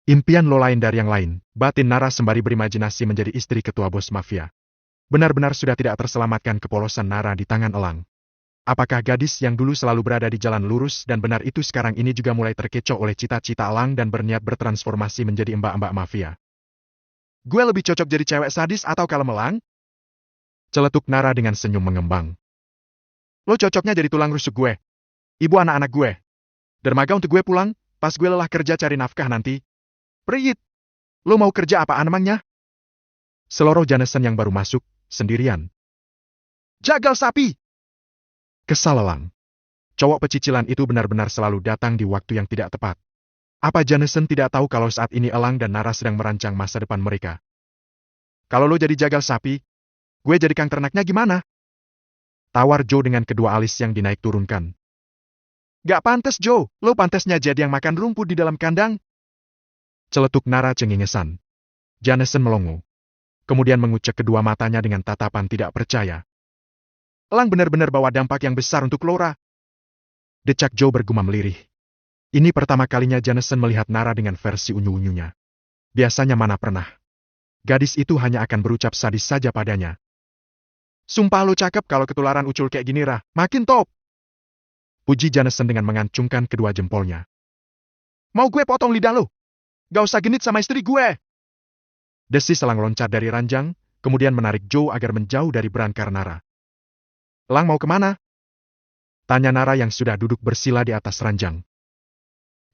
Impian lo lain dari yang lain, batin Nara sembari berimajinasi menjadi istri ketua bos mafia. Benar-benar sudah tidak terselamatkan kepolosan Nara di tangan Elang. Apakah gadis yang dulu selalu berada di jalan lurus dan benar itu sekarang ini juga mulai terkecoh oleh cita-cita Elang dan berniat bertransformasi menjadi mbak-mbak mafia? Gue lebih cocok jadi cewek sadis atau kalem Elang? Celetuk Nara dengan senyum mengembang. Lo cocoknya jadi tulang rusuk gue. Ibu anak-anak gue. Dermaga untuk gue pulang, pas gue lelah kerja cari nafkah nanti. Priit. Lo mau kerja apaan emangnya? Seloroh Janeson yang baru masuk, sendirian. Jagal sapi! Kesal Elang. Cowok pecicilan itu benar-benar selalu datang di waktu yang tidak tepat. Apa Janeson tidak tahu kalau saat ini Elang dan Nara sedang merancang masa depan mereka? Kalau lo jadi jagal sapi, gue jadi kang ternaknya gimana? Tawar Joe dengan kedua alis yang dinaik turunkan. Gak pantas Joe, lo pantasnya jadi yang makan rumput di dalam kandang. Celetuk Nara cengengesan. Janeson melongo. Kemudian mengucek kedua matanya dengan tatapan tidak percaya. Elang benar-benar bawa dampak yang besar untuk Laura. Decak Joe bergumam lirih. Ini pertama kalinya Janeson melihat Nara dengan versi unyu-unyunya. Biasanya mana pernah. Gadis itu hanya akan berucap sadis saja padanya. Sumpah lo cakep kalau ketularan ucul kayak gini makin top. Puji Janeson dengan mengancungkan kedua jempolnya. Mau gue potong lidah lo? Gak usah genit sama istri gue. Desis Elang loncat dari ranjang, kemudian menarik Joe agar menjauh dari berangkar Nara. Elang mau kemana? Tanya Nara yang sudah duduk bersila di atas ranjang.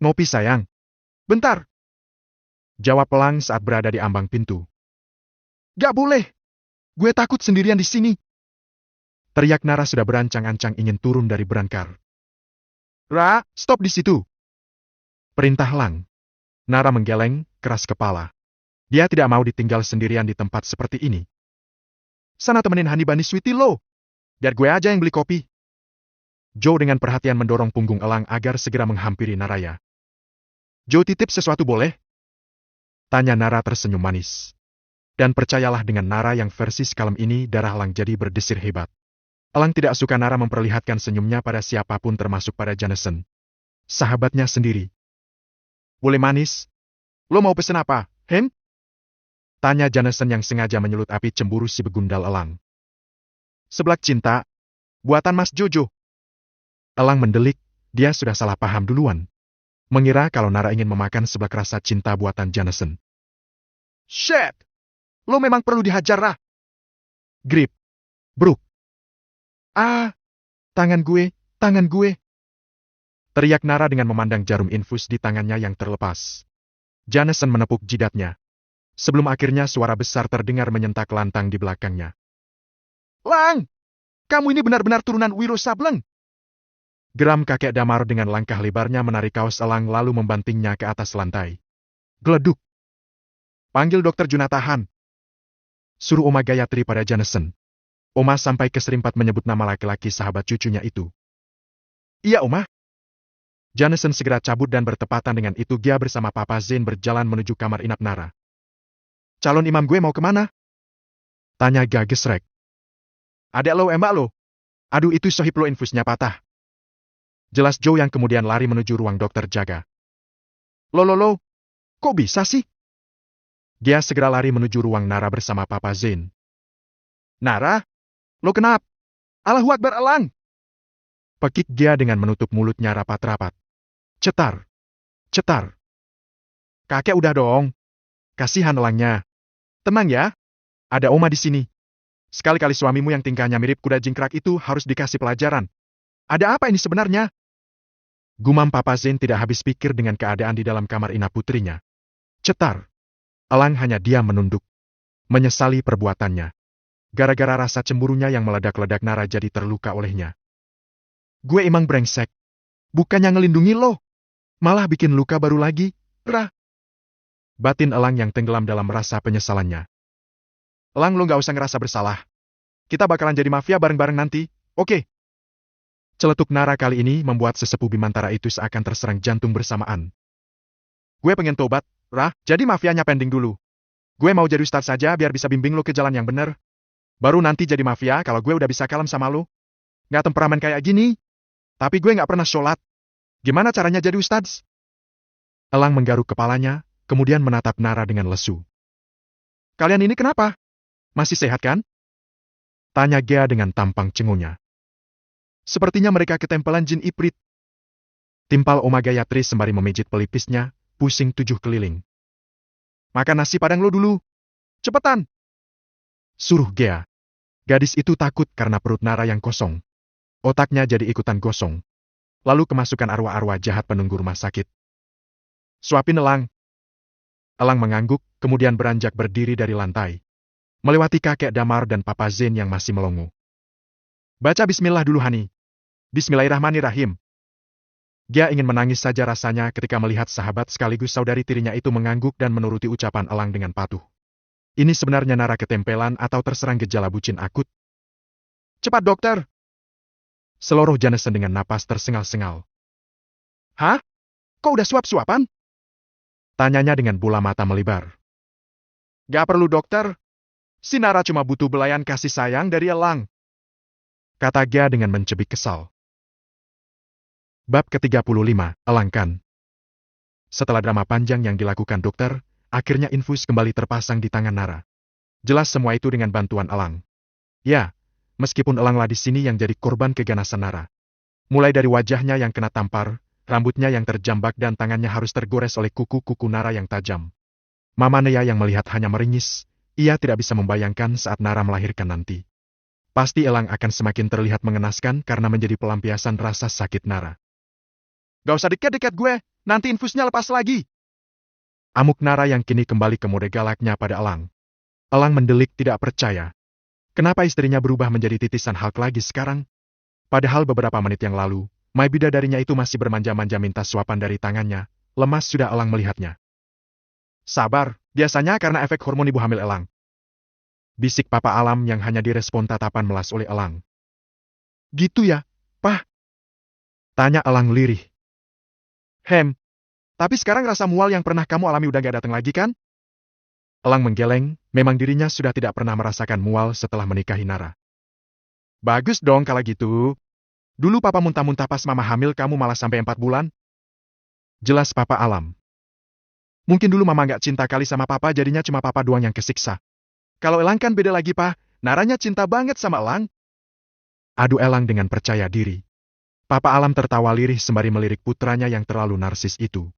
Ngopi sayang. Bentar. Jawab Elang saat berada di ambang pintu. Gak boleh. Gue takut sendirian di sini. Teriak Nara sudah berancang-ancang ingin turun dari berangkar. Stop di situ. Perintah Elang. Nara menggeleng, keras kepala. Dia tidak mau ditinggal sendirian di tempat seperti ini. Sana temenin Hani Bani Sweetie lo. Biar gue aja yang beli kopi. Joe dengan perhatian mendorong punggung Elang agar segera menghampiri Naraya. Joe titip sesuatu boleh? Tanya Nara tersenyum manis. Dan percayalah dengan Nara yang versi sekalem ini darah Elang jadi berdesir hebat. Elang tidak suka Nara memperlihatkan senyumnya pada siapapun termasuk pada Janeson. Sahabatnya sendiri. Boleh manis? Lo mau pesen apa, Hen? Tanya Janeson yang sengaja menyulut api cemburu si begundal Elang. Seblak cinta. Buatan Mas Jojo. Elang mendelik, dia sudah salah paham duluan. Mengira kalau Nara ingin memakan seblak rasa cinta buatan Janeson. Shit! Lo memang perlu dihajar, Grip. Bruk. Ah! Tangan gue, tangan gue. Teriak Nara dengan memandang jarum infus di tangannya yang terlepas. Jameson menepuk jidatnya. Sebelum akhirnya suara besar terdengar menyentak lantang di belakangnya. Lang! Kamu ini benar-benar turunan Wiro Sableng. Geram kakek Damar dengan langkah lebarnya menarik kaos Elang lalu membantingnya ke atas lantai. Geleduk. Panggil dokter Junatahan. Suruh Oma Gayatri pada Jameson. Oma sampai keserempat menyebut nama laki-laki sahabat cucunya itu. Iya Oma. Jameson segera cabut dan bertepatan dengan itu Gia bersama Papa Zain berjalan menuju kamar inap Nara. Calon imam gue mau kemana? Tanya Ga gesrek. Adek lo mbak lo. Aduh itu sohib lo infusnya patah. Jelas Joe yang kemudian lari menuju ruang dokter jaga. Lo. Kok bisa sih? Gia segera lari menuju ruang Nara bersama Papa Zain. Nara? Lo kenapa? Allahu Akbar Elang! Pekik Gia dengan menutup mulutnya rapat-rapat. Cetar. Cetar. Kakek udah dong. Kasihan Elangnya. Tenang ya. Ada Oma di sini. Sekali-kali suamimu yang tingkahnya mirip kuda jingkrak itu harus dikasih pelajaran. Ada apa ini sebenarnya? Gumam Papa Zain tidak habis pikir dengan keadaan di dalam kamar inap putrinya. Cetar. Elang hanya diam menunduk. Menyesali perbuatannya. Gara-gara rasa cemburunya yang meledak-ledak Nara jadi terluka olehnya. Gue emang brengsek. Bukannya ngelindungi lo. Malah bikin luka baru lagi. Rah. Batin Elang yang tenggelam dalam rasa penyesalannya. Elang lo gak usah ngerasa bersalah. Kita bakalan jadi mafia bareng-bareng nanti, oke? Celetuk Nara kali ini membuat sesepuh Bimantara itu seakan terserang jantung bersamaan. Gue pengen tobat, Rah, jadi mafianya pending dulu. Gue mau jadi ustadz saja biar bisa bimbing lo ke jalan yang bener. Baru nanti jadi mafia kalau gue udah bisa kalem sama lo. Gak temperamen kayak gini. Tapi gue gak pernah sholat. Gimana caranya jadi ustadz? Elang menggaruk kepalanya, kemudian menatap Nara dengan lesu. Kalian ini kenapa? Masih sehat kan? Tanya Gea dengan tampang cengunya. Sepertinya mereka ketempelan jin iprit. Timpal Oma Gayatri sembari memijit pelipisnya, pusing 7 keliling. Makan nasi padang lo dulu. Cepetan! Suruh Gea. Gadis itu takut karena perut Nara yang kosong. Otaknya jadi ikutan gosong. Lalu kemasukan arwah-arwah jahat penunggu rumah sakit. Suapin Elang. Elang mengangguk, kemudian beranjak berdiri dari lantai. Melewati kakek Damar dan Papa Zain yang masih melongo. Baca bismillah dulu Hani. Bismillahirrahmanirrahim. Gia ingin menangis saja rasanya ketika melihat sahabat sekaligus saudari tirinya itu mengangguk dan menuruti ucapan Elang dengan patuh. Ini sebenarnya Nara ketempelan atau terserang gejala bucin akut? Cepat dokter! Seluruh Jameson dengan napas tersengal-sengal. Hah? Kok udah suap-suapan? Tanyanya dengan bola mata melebar. Gak perlu dokter. Si Nara cuma butuh belayan kasih sayang dari Elang. Kata Gia dengan mencebik kesal. Bab ke-35, Elangkan. Setelah drama panjang yang dilakukan dokter, akhirnya infus kembali terpasang di tangan Nara. Jelas semua itu dengan bantuan Elang. Ya, meskipun Elanglah di sini yang jadi korban keganasan Nara. Mulai dari wajahnya yang kena tampar, rambutnya yang terjambak dan tangannya harus tergores oleh kuku-kuku Nara yang tajam. Mama Nea yang melihat hanya meringis, ia tidak bisa membayangkan saat Nara melahirkan nanti. Pasti Elang akan semakin terlihat mengenaskan karena menjadi pelampiasan rasa sakit Nara. Gak usah dekat-dekat gue, nanti infusnya lepas lagi. Amuk Nara yang kini kembali ke mode galaknya pada Elang. Elang mendelik tidak percaya. Kenapa istrinya berubah menjadi titisan Hulk lagi sekarang? Padahal beberapa menit yang lalu, My bidadarinya itu masih bermanja-manja minta suapan dari tangannya, lemas sudah Elang melihatnya. Sabar, biasanya karena efek hormon ibu hamil Elang. Bisik Papa Alam yang hanya direspon tatapan melas oleh Elang. Gitu ya, Pah? Tanya Elang lirih. Tapi sekarang rasa mual yang pernah kamu alami udah gak datang lagi kan? Elang menggeleng, memang dirinya sudah tidak pernah merasakan mual setelah menikahi Nara. Bagus dong kalau gitu. Dulu Papa muntah-muntah pas Mama hamil kamu malah sampai 4 bulan. Jelas Papa Alam. Mungkin dulu Mama gak cinta kali sama Papa jadinya cuma Papa doang yang kesiksa. Kalau Elang kan beda lagi Pak, Naranya cinta banget sama Elang. Adu Elang dengan percaya diri. Papa Alam tertawa lirih sembari melirik putranya yang terlalu narsis itu.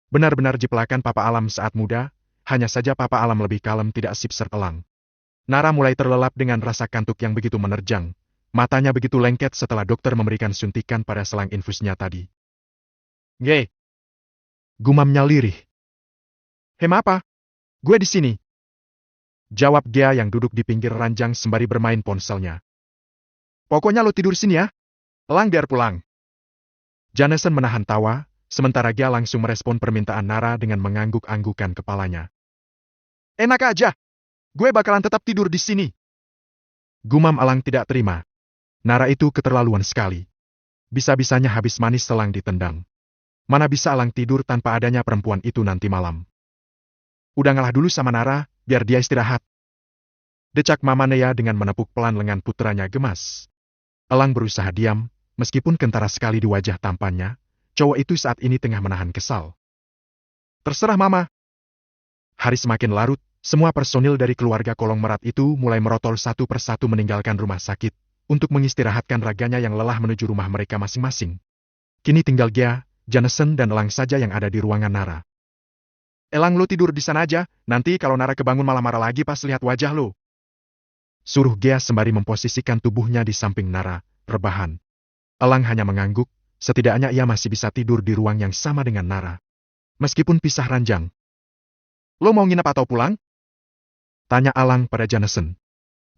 Benar-benar jiplakan Papa Alam saat muda, hanya saja Papa Alam lebih kalem tidak sipser Elang. Nara mulai terlelap dengan rasa kantuk yang begitu menerjang. Matanya begitu lengket setelah dokter memberikan suntikan pada selang infusnya tadi. Ge! Gumamnya lirih. Hem apa? Gue di sini. Jawab Gea yang duduk di pinggir ranjang sembari bermain ponselnya. Pokoknya lo tidur sini ya. Elang biar pulang. Janeson menahan tawa, sementara Gea langsung merespon permintaan Nara dengan mengangguk-anggukan kepalanya. Enak aja. Gue bakalan tetap tidur di sini. Gumam Elang tidak terima. Nara itu keterlaluan sekali. Bisa-bisanya habis manis selang ditendang. Mana bisa Elang tidur tanpa adanya perempuan itu nanti malam. Udah ngalah dulu sama Nara, biar dia istirahat. Decak Mama Nea dengan menepuk pelan lengan putranya gemas. Elang berusaha diam, meskipun kentara sekali di wajah tampannya, cowok itu saat ini tengah menahan kesal. Terserah Mama. Hari semakin larut, semua personil dari keluarga Kolong Merat itu mulai merotol satu persatu meninggalkan rumah sakit, untuk mengistirahatkan raganya yang lelah menuju rumah mereka masing-masing. Kini tinggal Gea, Janeson dan Elang saja yang ada di ruangan Nara. Elang lo tidur di sana aja, nanti kalau Nara kebangun malah marah lagi pas lihat wajah lo. Suruh Gea sembari memposisikan tubuhnya di samping Nara, rebahan. Elang hanya mengangguk, setidaknya ia masih bisa tidur di ruang yang sama dengan Nara. Meskipun pisah ranjang. Lo mau nginep atau pulang? Tanya Elang pada Janeson.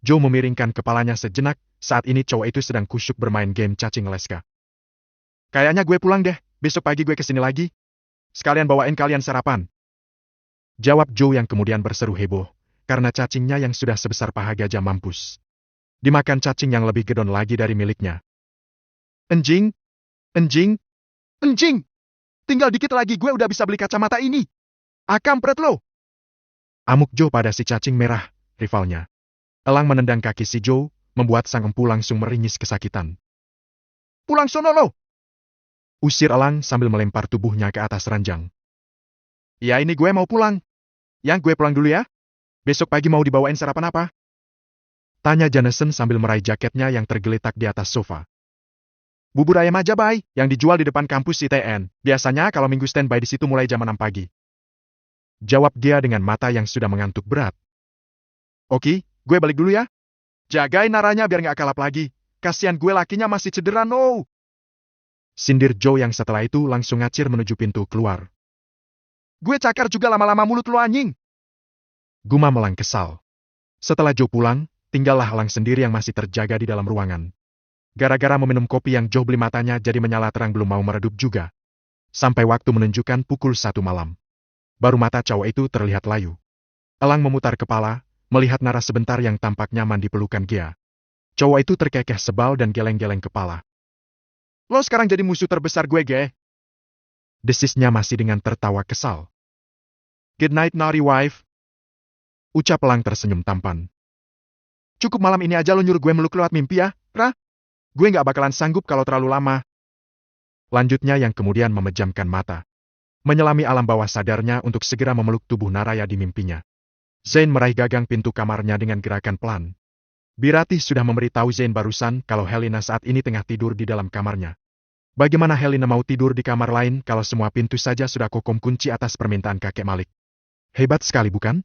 Joe memiringkan kepalanya sejenak, saat ini cowok itu sedang kusyuk bermain game cacing leska. Kayaknya gue pulang deh, besok pagi gue kesini lagi. Sekalian bawain kalian sarapan. Jawab Joe yang kemudian berseru heboh, karena cacingnya yang sudah sebesar paha gajah mampus. Dimakan cacing yang lebih gedon lagi dari miliknya. Enjing! Enjing! Enjing! Tinggal dikit lagi gue udah bisa beli kacamata ini. Kampret lo! Amuk Joe pada si cacing merah, rivalnya. Elang menendang kaki si Joe, membuat sang empu langsung meringis kesakitan. Pulang sono lo! Usir Elang sambil melempar tubuhnya ke atas ranjang. Ya ini gue mau pulang. Yang gue pulang dulu ya? Besok pagi mau dibawain sarapan apa? Tanya Janeson sambil meraih jaketnya yang tergeletak di atas sofa. Bubur ayam aja, Bay, yang dijual di depan kampus ITN. Biasanya kalau minggu standby di situ mulai jam 6 pagi. Jawab Gea dengan mata yang sudah mengantuk berat. Oke, gue balik dulu ya. Jagain Naranya biar nggak kalap lagi. Kasian gue lakinya masih cedera, no. Sindir Joe yang setelah itu langsung ngacir menuju pintu keluar. Gue cakar juga lama-lama mulut lo anjing. Gumam Elang kesal. Setelah Joe pulang, tinggallah Elang sendiri yang masih terjaga di dalam ruangan. Gara-gara meminum kopi yang Joe beli matanya jadi menyala terang belum mau meredup juga. Sampai waktu menunjukkan pukul 1 malam. Baru mata cowok itu terlihat layu. Elang memutar kepala, melihat Nara sebentar yang tampak nyaman di pelukan Gea. Cowok itu terkekeh sebal dan geleng-geleng kepala. Lo sekarang jadi musuh terbesar gue, Ge. Desisnya masih dengan tertawa kesal. Good night, naughty wife. Ucap Elang tersenyum tampan. Cukup malam ini aja lo nyuruh gue meluk lewat mimpi ya, Ra? Gue nggak bakalan sanggup kalau terlalu lama. Lanjutnya yang kemudian memejamkan mata. Menyelami alam bawah sadarnya untuk segera memeluk tubuh Naraya di mimpinya. Zain meraih gagang pintu kamarnya dengan gerakan pelan. Birati sudah memberitahu Zain barusan kalau Helena saat ini tengah tidur di dalam kamarnya. Bagaimana Helena mau tidur di kamar lain kalau semua pintu saja sudah kokom kunci atas permintaan kakek Malik? Hebat sekali bukan?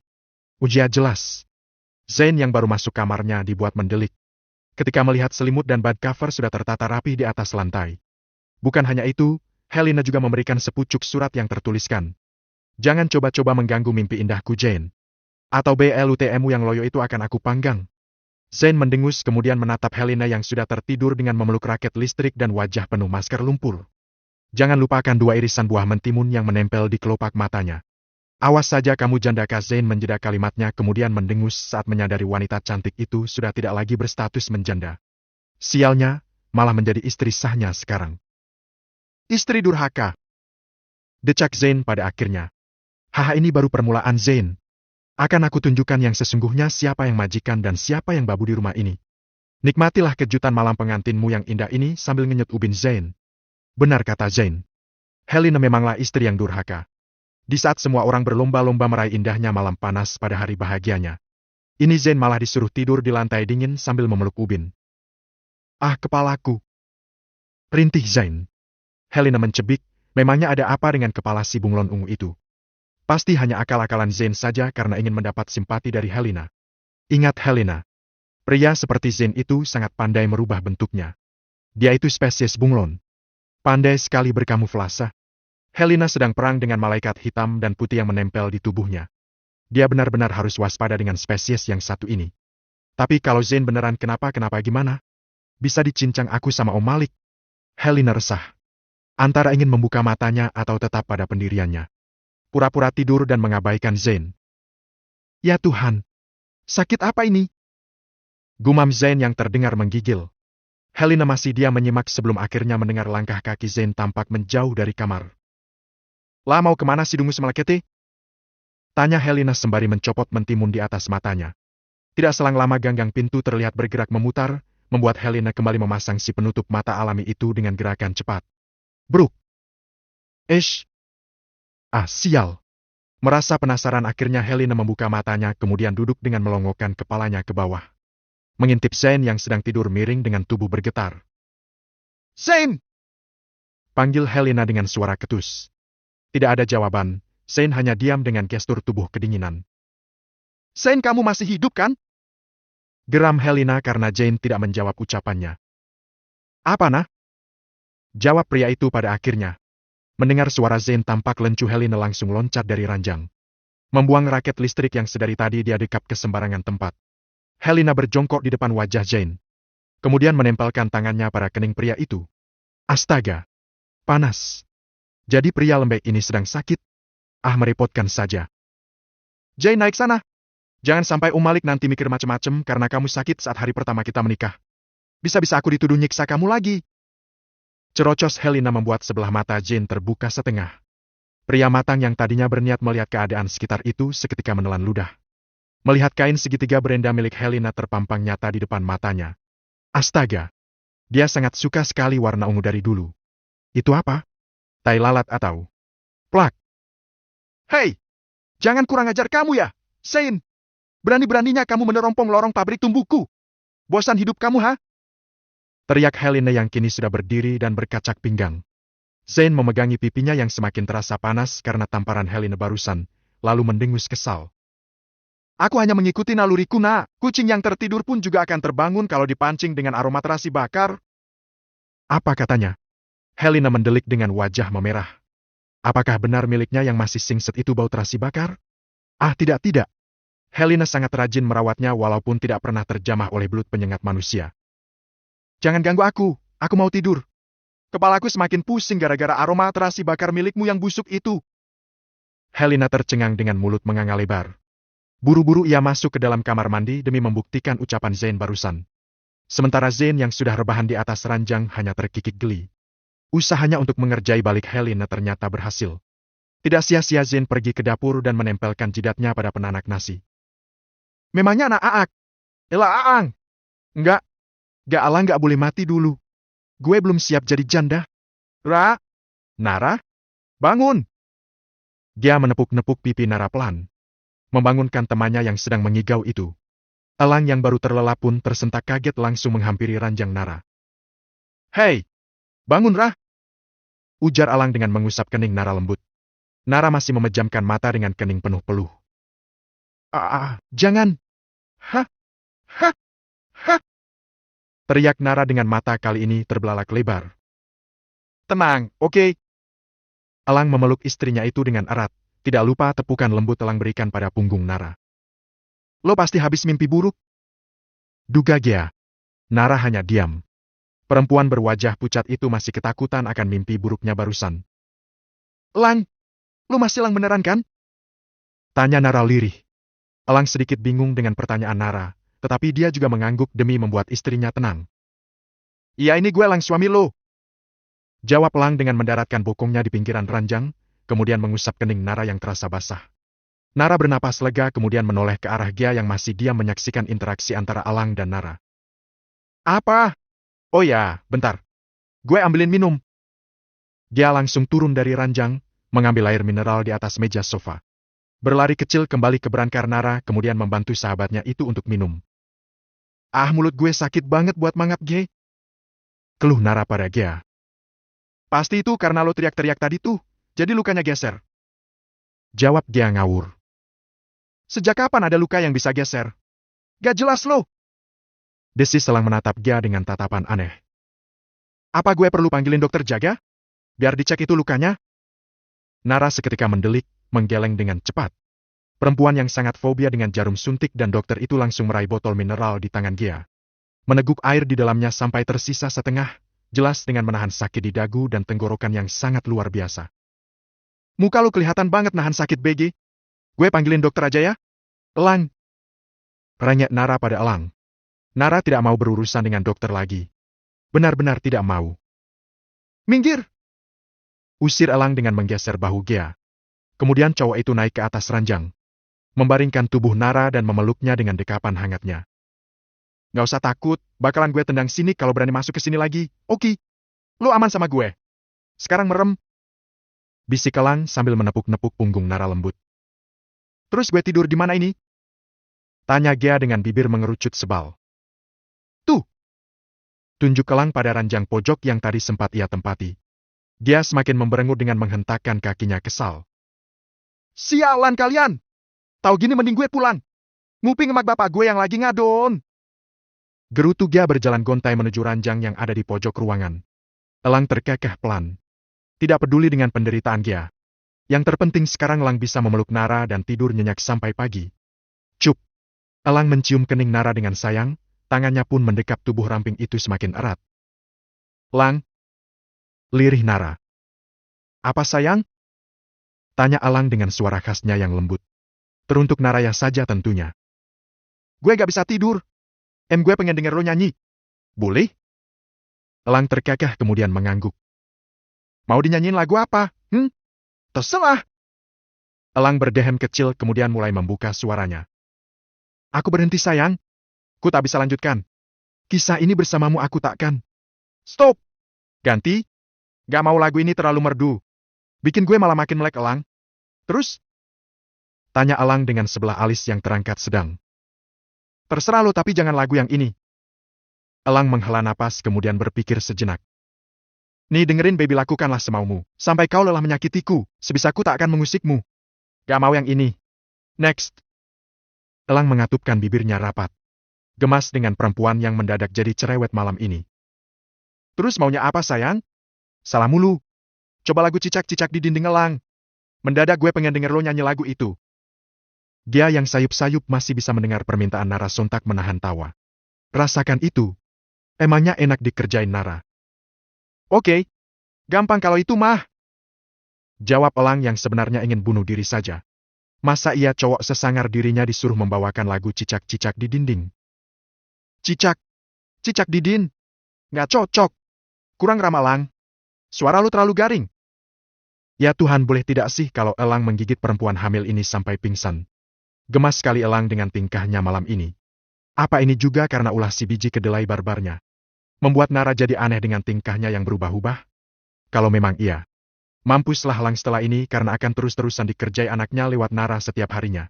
Ujian jelas. Zain yang baru masuk kamarnya dibuat mendelik. Ketika melihat selimut dan bed cover sudah tertata rapi di atas lantai. Bukan hanya itu, Helena juga memberikan sepucuk surat yang tertuliskan. Jangan coba-coba mengganggu mimpi indahku Zain. Atau BLUTMU yang loyo itu akan aku panggang. Zain mendengus kemudian menatap Helena yang sudah tertidur dengan memeluk raket listrik dan wajah penuh masker lumpur. Jangan lupakan 2 irisan buah mentimun yang menempel di kelopak matanya. Awas saja kamu jandaka Zain menjeda kalimatnya kemudian mendengus saat menyadari wanita cantik itu sudah tidak lagi berstatus menjanda. Sialnya, malah menjadi istri sahnya sekarang. Istri durhaka. Decak Zain pada akhirnya. Haha ini baru permulaan Zain. Akan aku tunjukkan yang sesungguhnya siapa yang majikan dan siapa yang babu di rumah ini. Nikmatilah kejutan malam pengantinmu yang indah ini sambil ngenyut ubin Zain. Benar kata Zain. Helena memanglah istri yang durhaka. Di saat semua orang berlomba-lomba meraih indahnya malam panas pada hari bahagianya. Ini Zain malah disuruh tidur di lantai dingin sambil memeluk ubin. Ah kepalaku. Rintih Zain. Helena mencebik, memangnya ada apa dengan kepala si bunglon ungu itu? Pasti hanya akal-akalan Zain saja karena ingin mendapat simpati dari Helena. Ingat Helena. Pria seperti Zane itu sangat pandai merubah bentuknya. Dia itu spesies bunglon. Pandai sekali berkamuflase. Helena sedang perang dengan malaikat hitam dan putih yang menempel di tubuhnya. Dia benar-benar harus waspada dengan spesies yang satu ini. Tapi kalau Zane beneran kenapa-kenapa gimana? Bisa dicincang aku sama Om Malik. Helena resah. Antara ingin membuka matanya atau tetap pada pendiriannya. Pura-pura tidur dan mengabaikan Zane. Ya Tuhan. Sakit apa ini? Gumam Zane yang terdengar menggigil. Helena masih diam menyimak sebelum akhirnya mendengar langkah kaki Zane tampak menjauh dari kamar. Lah mau kemana si dungu semelekete? Tanya Helena sembari mencopot mentimun di atas matanya. Tidak selang lama ganggang pintu terlihat bergerak memutar, membuat Helena kembali memasang si penutup mata alami itu dengan gerakan cepat. Bruk! Eish! Ah, sial! Merasa penasaran akhirnya Helena membuka matanya kemudian duduk dengan melongokkan kepalanya ke bawah. Mengintip Zane yang sedang tidur miring dengan tubuh bergetar. Zane! Panggil Helena dengan suara ketus. Tidak ada jawaban, Zane hanya diam dengan gestur tubuh kedinginan. Zane, kamu masih hidup kan? Geram Helena karena Jane tidak menjawab ucapannya. Apa nah? Jawab pria itu pada akhirnya. Mendengar suara Zane tampak lencu Helena langsung loncat dari ranjang. Membuang raket listrik yang sedari tadi dia dekap ke sembarangan tempat. Helena berjongkok di depan wajah Jane. Kemudian menempelkan tangannya pada kening pria itu. Astaga! Panas! Jadi pria lembek ini sedang sakit? Ah, merepotkan saja. Jane, naik sana! Jangan sampai Om Malik nanti mikir macem-macem karena kamu sakit saat hari pertama kita menikah. Bisa-bisa aku dituduh nyiksa kamu lagi. Cerocos Helena membuat sebelah mata Jane terbuka setengah. Pria matang yang tadinya berniat melihat keadaan sekitar itu seketika menelan ludah. Melihat kain segitiga berenda milik Helena terpampang nyata di depan matanya. Astaga! Dia sangat suka sekali warna ungu dari dulu. Itu apa? Tai lalat atau plak? Hei! Jangan kurang ajar kamu ya, Zane! Berani-beraninya kamu menerompong lorong pabrik tumbuhku. Bosan hidup kamu, ha? Teriak Helena yang kini sudah berdiri dan berkacak pinggang. Zane memegangi pipinya yang semakin terasa panas karena tamparan Helena barusan, lalu mendengus kesal. Aku hanya mengikuti naluriku, nak. Kucing yang tertidur pun juga akan terbangun kalau dipancing dengan aroma terasi bakar. Apa katanya? Helena mendelik dengan wajah memerah. Apakah benar miliknya yang masih singset itu bau terasi bakar? Ah, tidak. Helena sangat rajin merawatnya walaupun tidak pernah terjamah oleh belut penyengat manusia. Jangan ganggu aku mau tidur. Kepalaku semakin pusing gara-gara aroma terasi bakar milikmu yang busuk itu. Helena tercengang dengan mulut menganga lebar. Buru-buru ia masuk ke dalam kamar mandi demi membuktikan ucapan Zane barusan. Sementara Zane yang sudah rebahan di atas ranjang hanya terkikik geli. Usahanya untuk mengerjai balik Helena ternyata berhasil. Tidak sia-sia Zane pergi ke dapur dan menempelkan jidatnya pada penanak nasi. Memangnya anak Aak? Elah Aang! Enggak Alang nggak boleh mati dulu. Gue belum siap jadi janda. Nara? Bangun! Dia menepuk-nepuk pipi Nara pelan. Membangunkan temannya yang sedang mengigau itu. Elang yang baru terlelap pun tersentak kaget langsung menghampiri ranjang Nara. Hei! Bangun, Rah! Ujar Elang dengan mengusap kening Nara lembut. Nara masih memejamkan mata dengan kening penuh peluh. Jangan! Hah! Teriak Nara dengan mata kali ini terbelalak lebar. Tenang, oke? Elang memeluk istrinya itu dengan erat, tidak lupa tepukan lembut Elang berikan pada punggung Nara. Lo pasti habis mimpi buruk? Duga Gea. Nara hanya diam. Perempuan berwajah pucat itu masih ketakutan akan mimpi buruknya barusan. Elang, lo masih Elang beneran kan? Tanya Nara lirih. Elang sedikit bingung dengan pertanyaan Nara, tetapi dia juga mengangguk demi membuat istrinya tenang. Iya, ini gue Elang suami lo. Jawab Elang dengan mendaratkan bokongnya di pinggiran ranjang, kemudian mengusap kening Nara yang terasa basah. Nara bernapas lega kemudian menoleh ke arah Gia yang masih diam menyaksikan interaksi antara Elang dan Nara. Apa? Oh ya, bentar. Gue ambilin minum. Gia langsung turun dari ranjang, mengambil air mineral di atas meja sofa. Berlari kecil kembali ke berangkar Nara kemudian membantu sahabatnya itu untuk minum. Ah, mulut gue sakit banget buat mangap, Ge. Keluh Nara pada Gea. Pasti itu karena lo teriak-teriak tadi tuh, jadi lukanya geser. Jawab Gea ngawur. Sejak kapan ada luka yang bisa geser? Gak jelas lo. Desis Elang menatap Gia dengan tatapan aneh. Apa gue perlu panggilin dokter jaga? Biar dicek itu lukanya? Nara seketika mendelik, menggeleng dengan cepat. Perempuan yang sangat fobia dengan jarum suntik dan dokter itu langsung meraih botol mineral di tangan Gia. Meneguk air di dalamnya sampai tersisa setengah, jelas dengan menahan sakit di dagu dan tenggorokan yang sangat luar biasa. Muka lu kelihatan banget nahan sakit BG. Gue panggilin dokter aja ya? Elang. Renyek Nara pada Elang. Nara tidak mau berurusan dengan dokter lagi. Benar-benar tidak mau. Minggir! Usir Elang dengan menggeser bahu Gia. Kemudian cowok itu naik ke atas ranjang. Membaringkan tubuh Nara dan memeluknya dengan dekapan hangatnya. Gak usah takut, bakalan gue tendang sini kalau berani masuk ke sini lagi, oke? Lu aman sama gue. Sekarang merem. Bisik Elang sambil menepuk-nepuk punggung Nara lembut. Terus gue tidur di mana ini? Tanya Gia dengan bibir mengerucut sebal. Tuh! Tunjuk Elang pada ranjang pojok yang tadi sempat ia tempati. Dia semakin memberengut dengan menghentakkan kakinya kesal. Sialan kalian! Tahu gini mending gue pulang. Nguping emak bapak gue yang lagi ngadon. Gerutu Gia berjalan gontai menuju ranjang yang ada di pojok ruangan. Elang terkekeh pelan. Tidak peduli dengan penderitaan Gia. Yang terpenting sekarang Elang bisa memeluk Nara dan tidur nyenyak sampai pagi. Cup! Elang mencium kening Nara dengan sayang, tangannya pun mendekap tubuh ramping itu semakin erat. Lang! Lirih Nara. Apa sayang? Tanya Elang dengan suara khasnya yang lembut. Teruntuk Naraya saja tentunya. Gue gak bisa tidur. Gue pengen denger lo nyanyi. Boleh? Elang terkekeh kemudian mengangguk. Mau dinyanyiin lagu apa? Terserah. Elang berdehem kecil kemudian mulai membuka suaranya. Aku berhenti sayang. Ku tak bisa lanjutkan. Kisah ini bersamamu aku takkan. Stop! Ganti. Gak mau lagu ini terlalu merdu. Bikin gue malah makin melek Elang. Terus? Tanya Elang dengan sebelah alis yang terangkat sedang. Terserah lo tapi jangan lagu yang ini. Elang menghela napas kemudian berpikir sejenak. Nih dengerin baby lakukanlah semaumu. Sampai kau lelah menyakitiku, sebisaku tak akan mengusikmu. Gak mau yang ini. Next. Elang mengatupkan bibirnya rapat. Gemas dengan perempuan yang mendadak jadi cerewet malam ini. Terus maunya apa sayang? Salah mulu. Coba lagu cicak-cicak di dinding Elang. Mendadak gue pengen denger lo nyanyi lagu itu. Dia yang sayup-sayup masih bisa mendengar permintaan Nara sontak menahan tawa. Rasakan itu. Emangnya enak dikerjain Nara? Oke. Gampang kalau itu mah. Jawab Elang yang sebenarnya ingin bunuh diri saja. Masa ia cowok sesangar dirinya disuruh membawakan lagu cicak-cicak di dinding? Cicak. Cicak di din. Nggak cocok. Kurang ramah Elang. Suara lu terlalu garing. Ya Tuhan boleh tidak sih kalau Elang menggigit perempuan hamil ini sampai pingsan. Gemas sekali Elang dengan tingkahnya malam ini. Apa ini juga karena ulah si biji kedelai barbarnya? Membuat Nara jadi aneh dengan tingkahnya yang berubah-ubah? Kalau memang iya. Mampuslah Elang setelah ini karena akan terus-terusan dikerjai anaknya lewat Nara setiap harinya.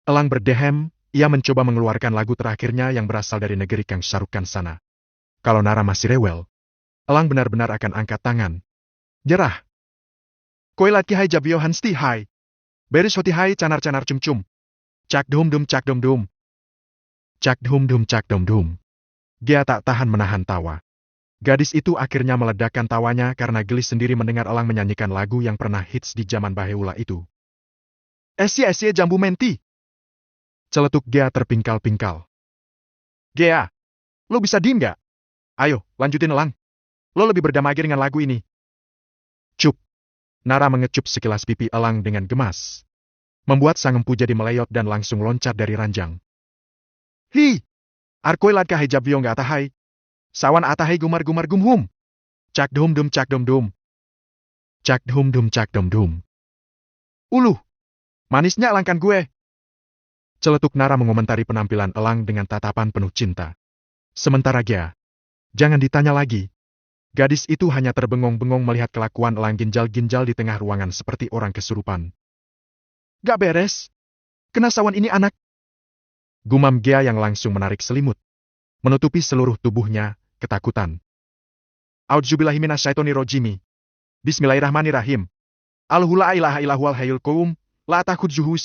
Elang berdehem, ia mencoba mengeluarkan lagu terakhirnya yang berasal dari negeri Kang Sarukan sana. Kalau Nara masih rewel, Elang benar-benar akan angkat tangan. Jerah. Koilat ki hai jabio hansti hai. Beris hoti hai canar-canar cum-cum. Cak dum-dum cak dum-dum. Cak dum-dum cak dum-dum. Gia tak tahan menahan tawa. Gadis itu akhirnya meledakkan tawanya karena gelis sendiri mendengar Elang menyanyikan lagu yang pernah hits di zaman Baheula itu. Esie jambu menti. Celetuk Gia terpingkal-pingkal. Gia, lo bisa diem gak? Ayo, lanjutin Elang. Lo lebih berdamai dengan lagu ini. Cup. Nara mengecup sekilas pipi Elang dengan gemas. Membuat sang empu jadi meleyot dan langsung loncat dari ranjang. Hi! Arkoilat kahai jabio gak atahai. Sawan atahai gumar-gumar gumhum. Cak dum-dum cak dum-dum. Cak dum-dum cak dum-dum. Uluh! Manisnya Elang kan gue. Celetuk Nara mengomentari penampilan Elang dengan tatapan penuh cinta. Sementara Gia, jangan ditanya lagi. Gadis itu hanya terbengong-bengong melihat kelakuan Elang ginjal-ginjal di tengah ruangan seperti orang kesurupan. Gak beres. Kena sawan ini anak. Gumam Gia yang langsung menarik selimut. Menutupi seluruh tubuhnya, ketakutan. A'udzubillahiminasyaitonirrojim. Bismillahirrahmanirrahim. Allahu la ilaha illahul hayyul qayyum, la ta'khudhuhu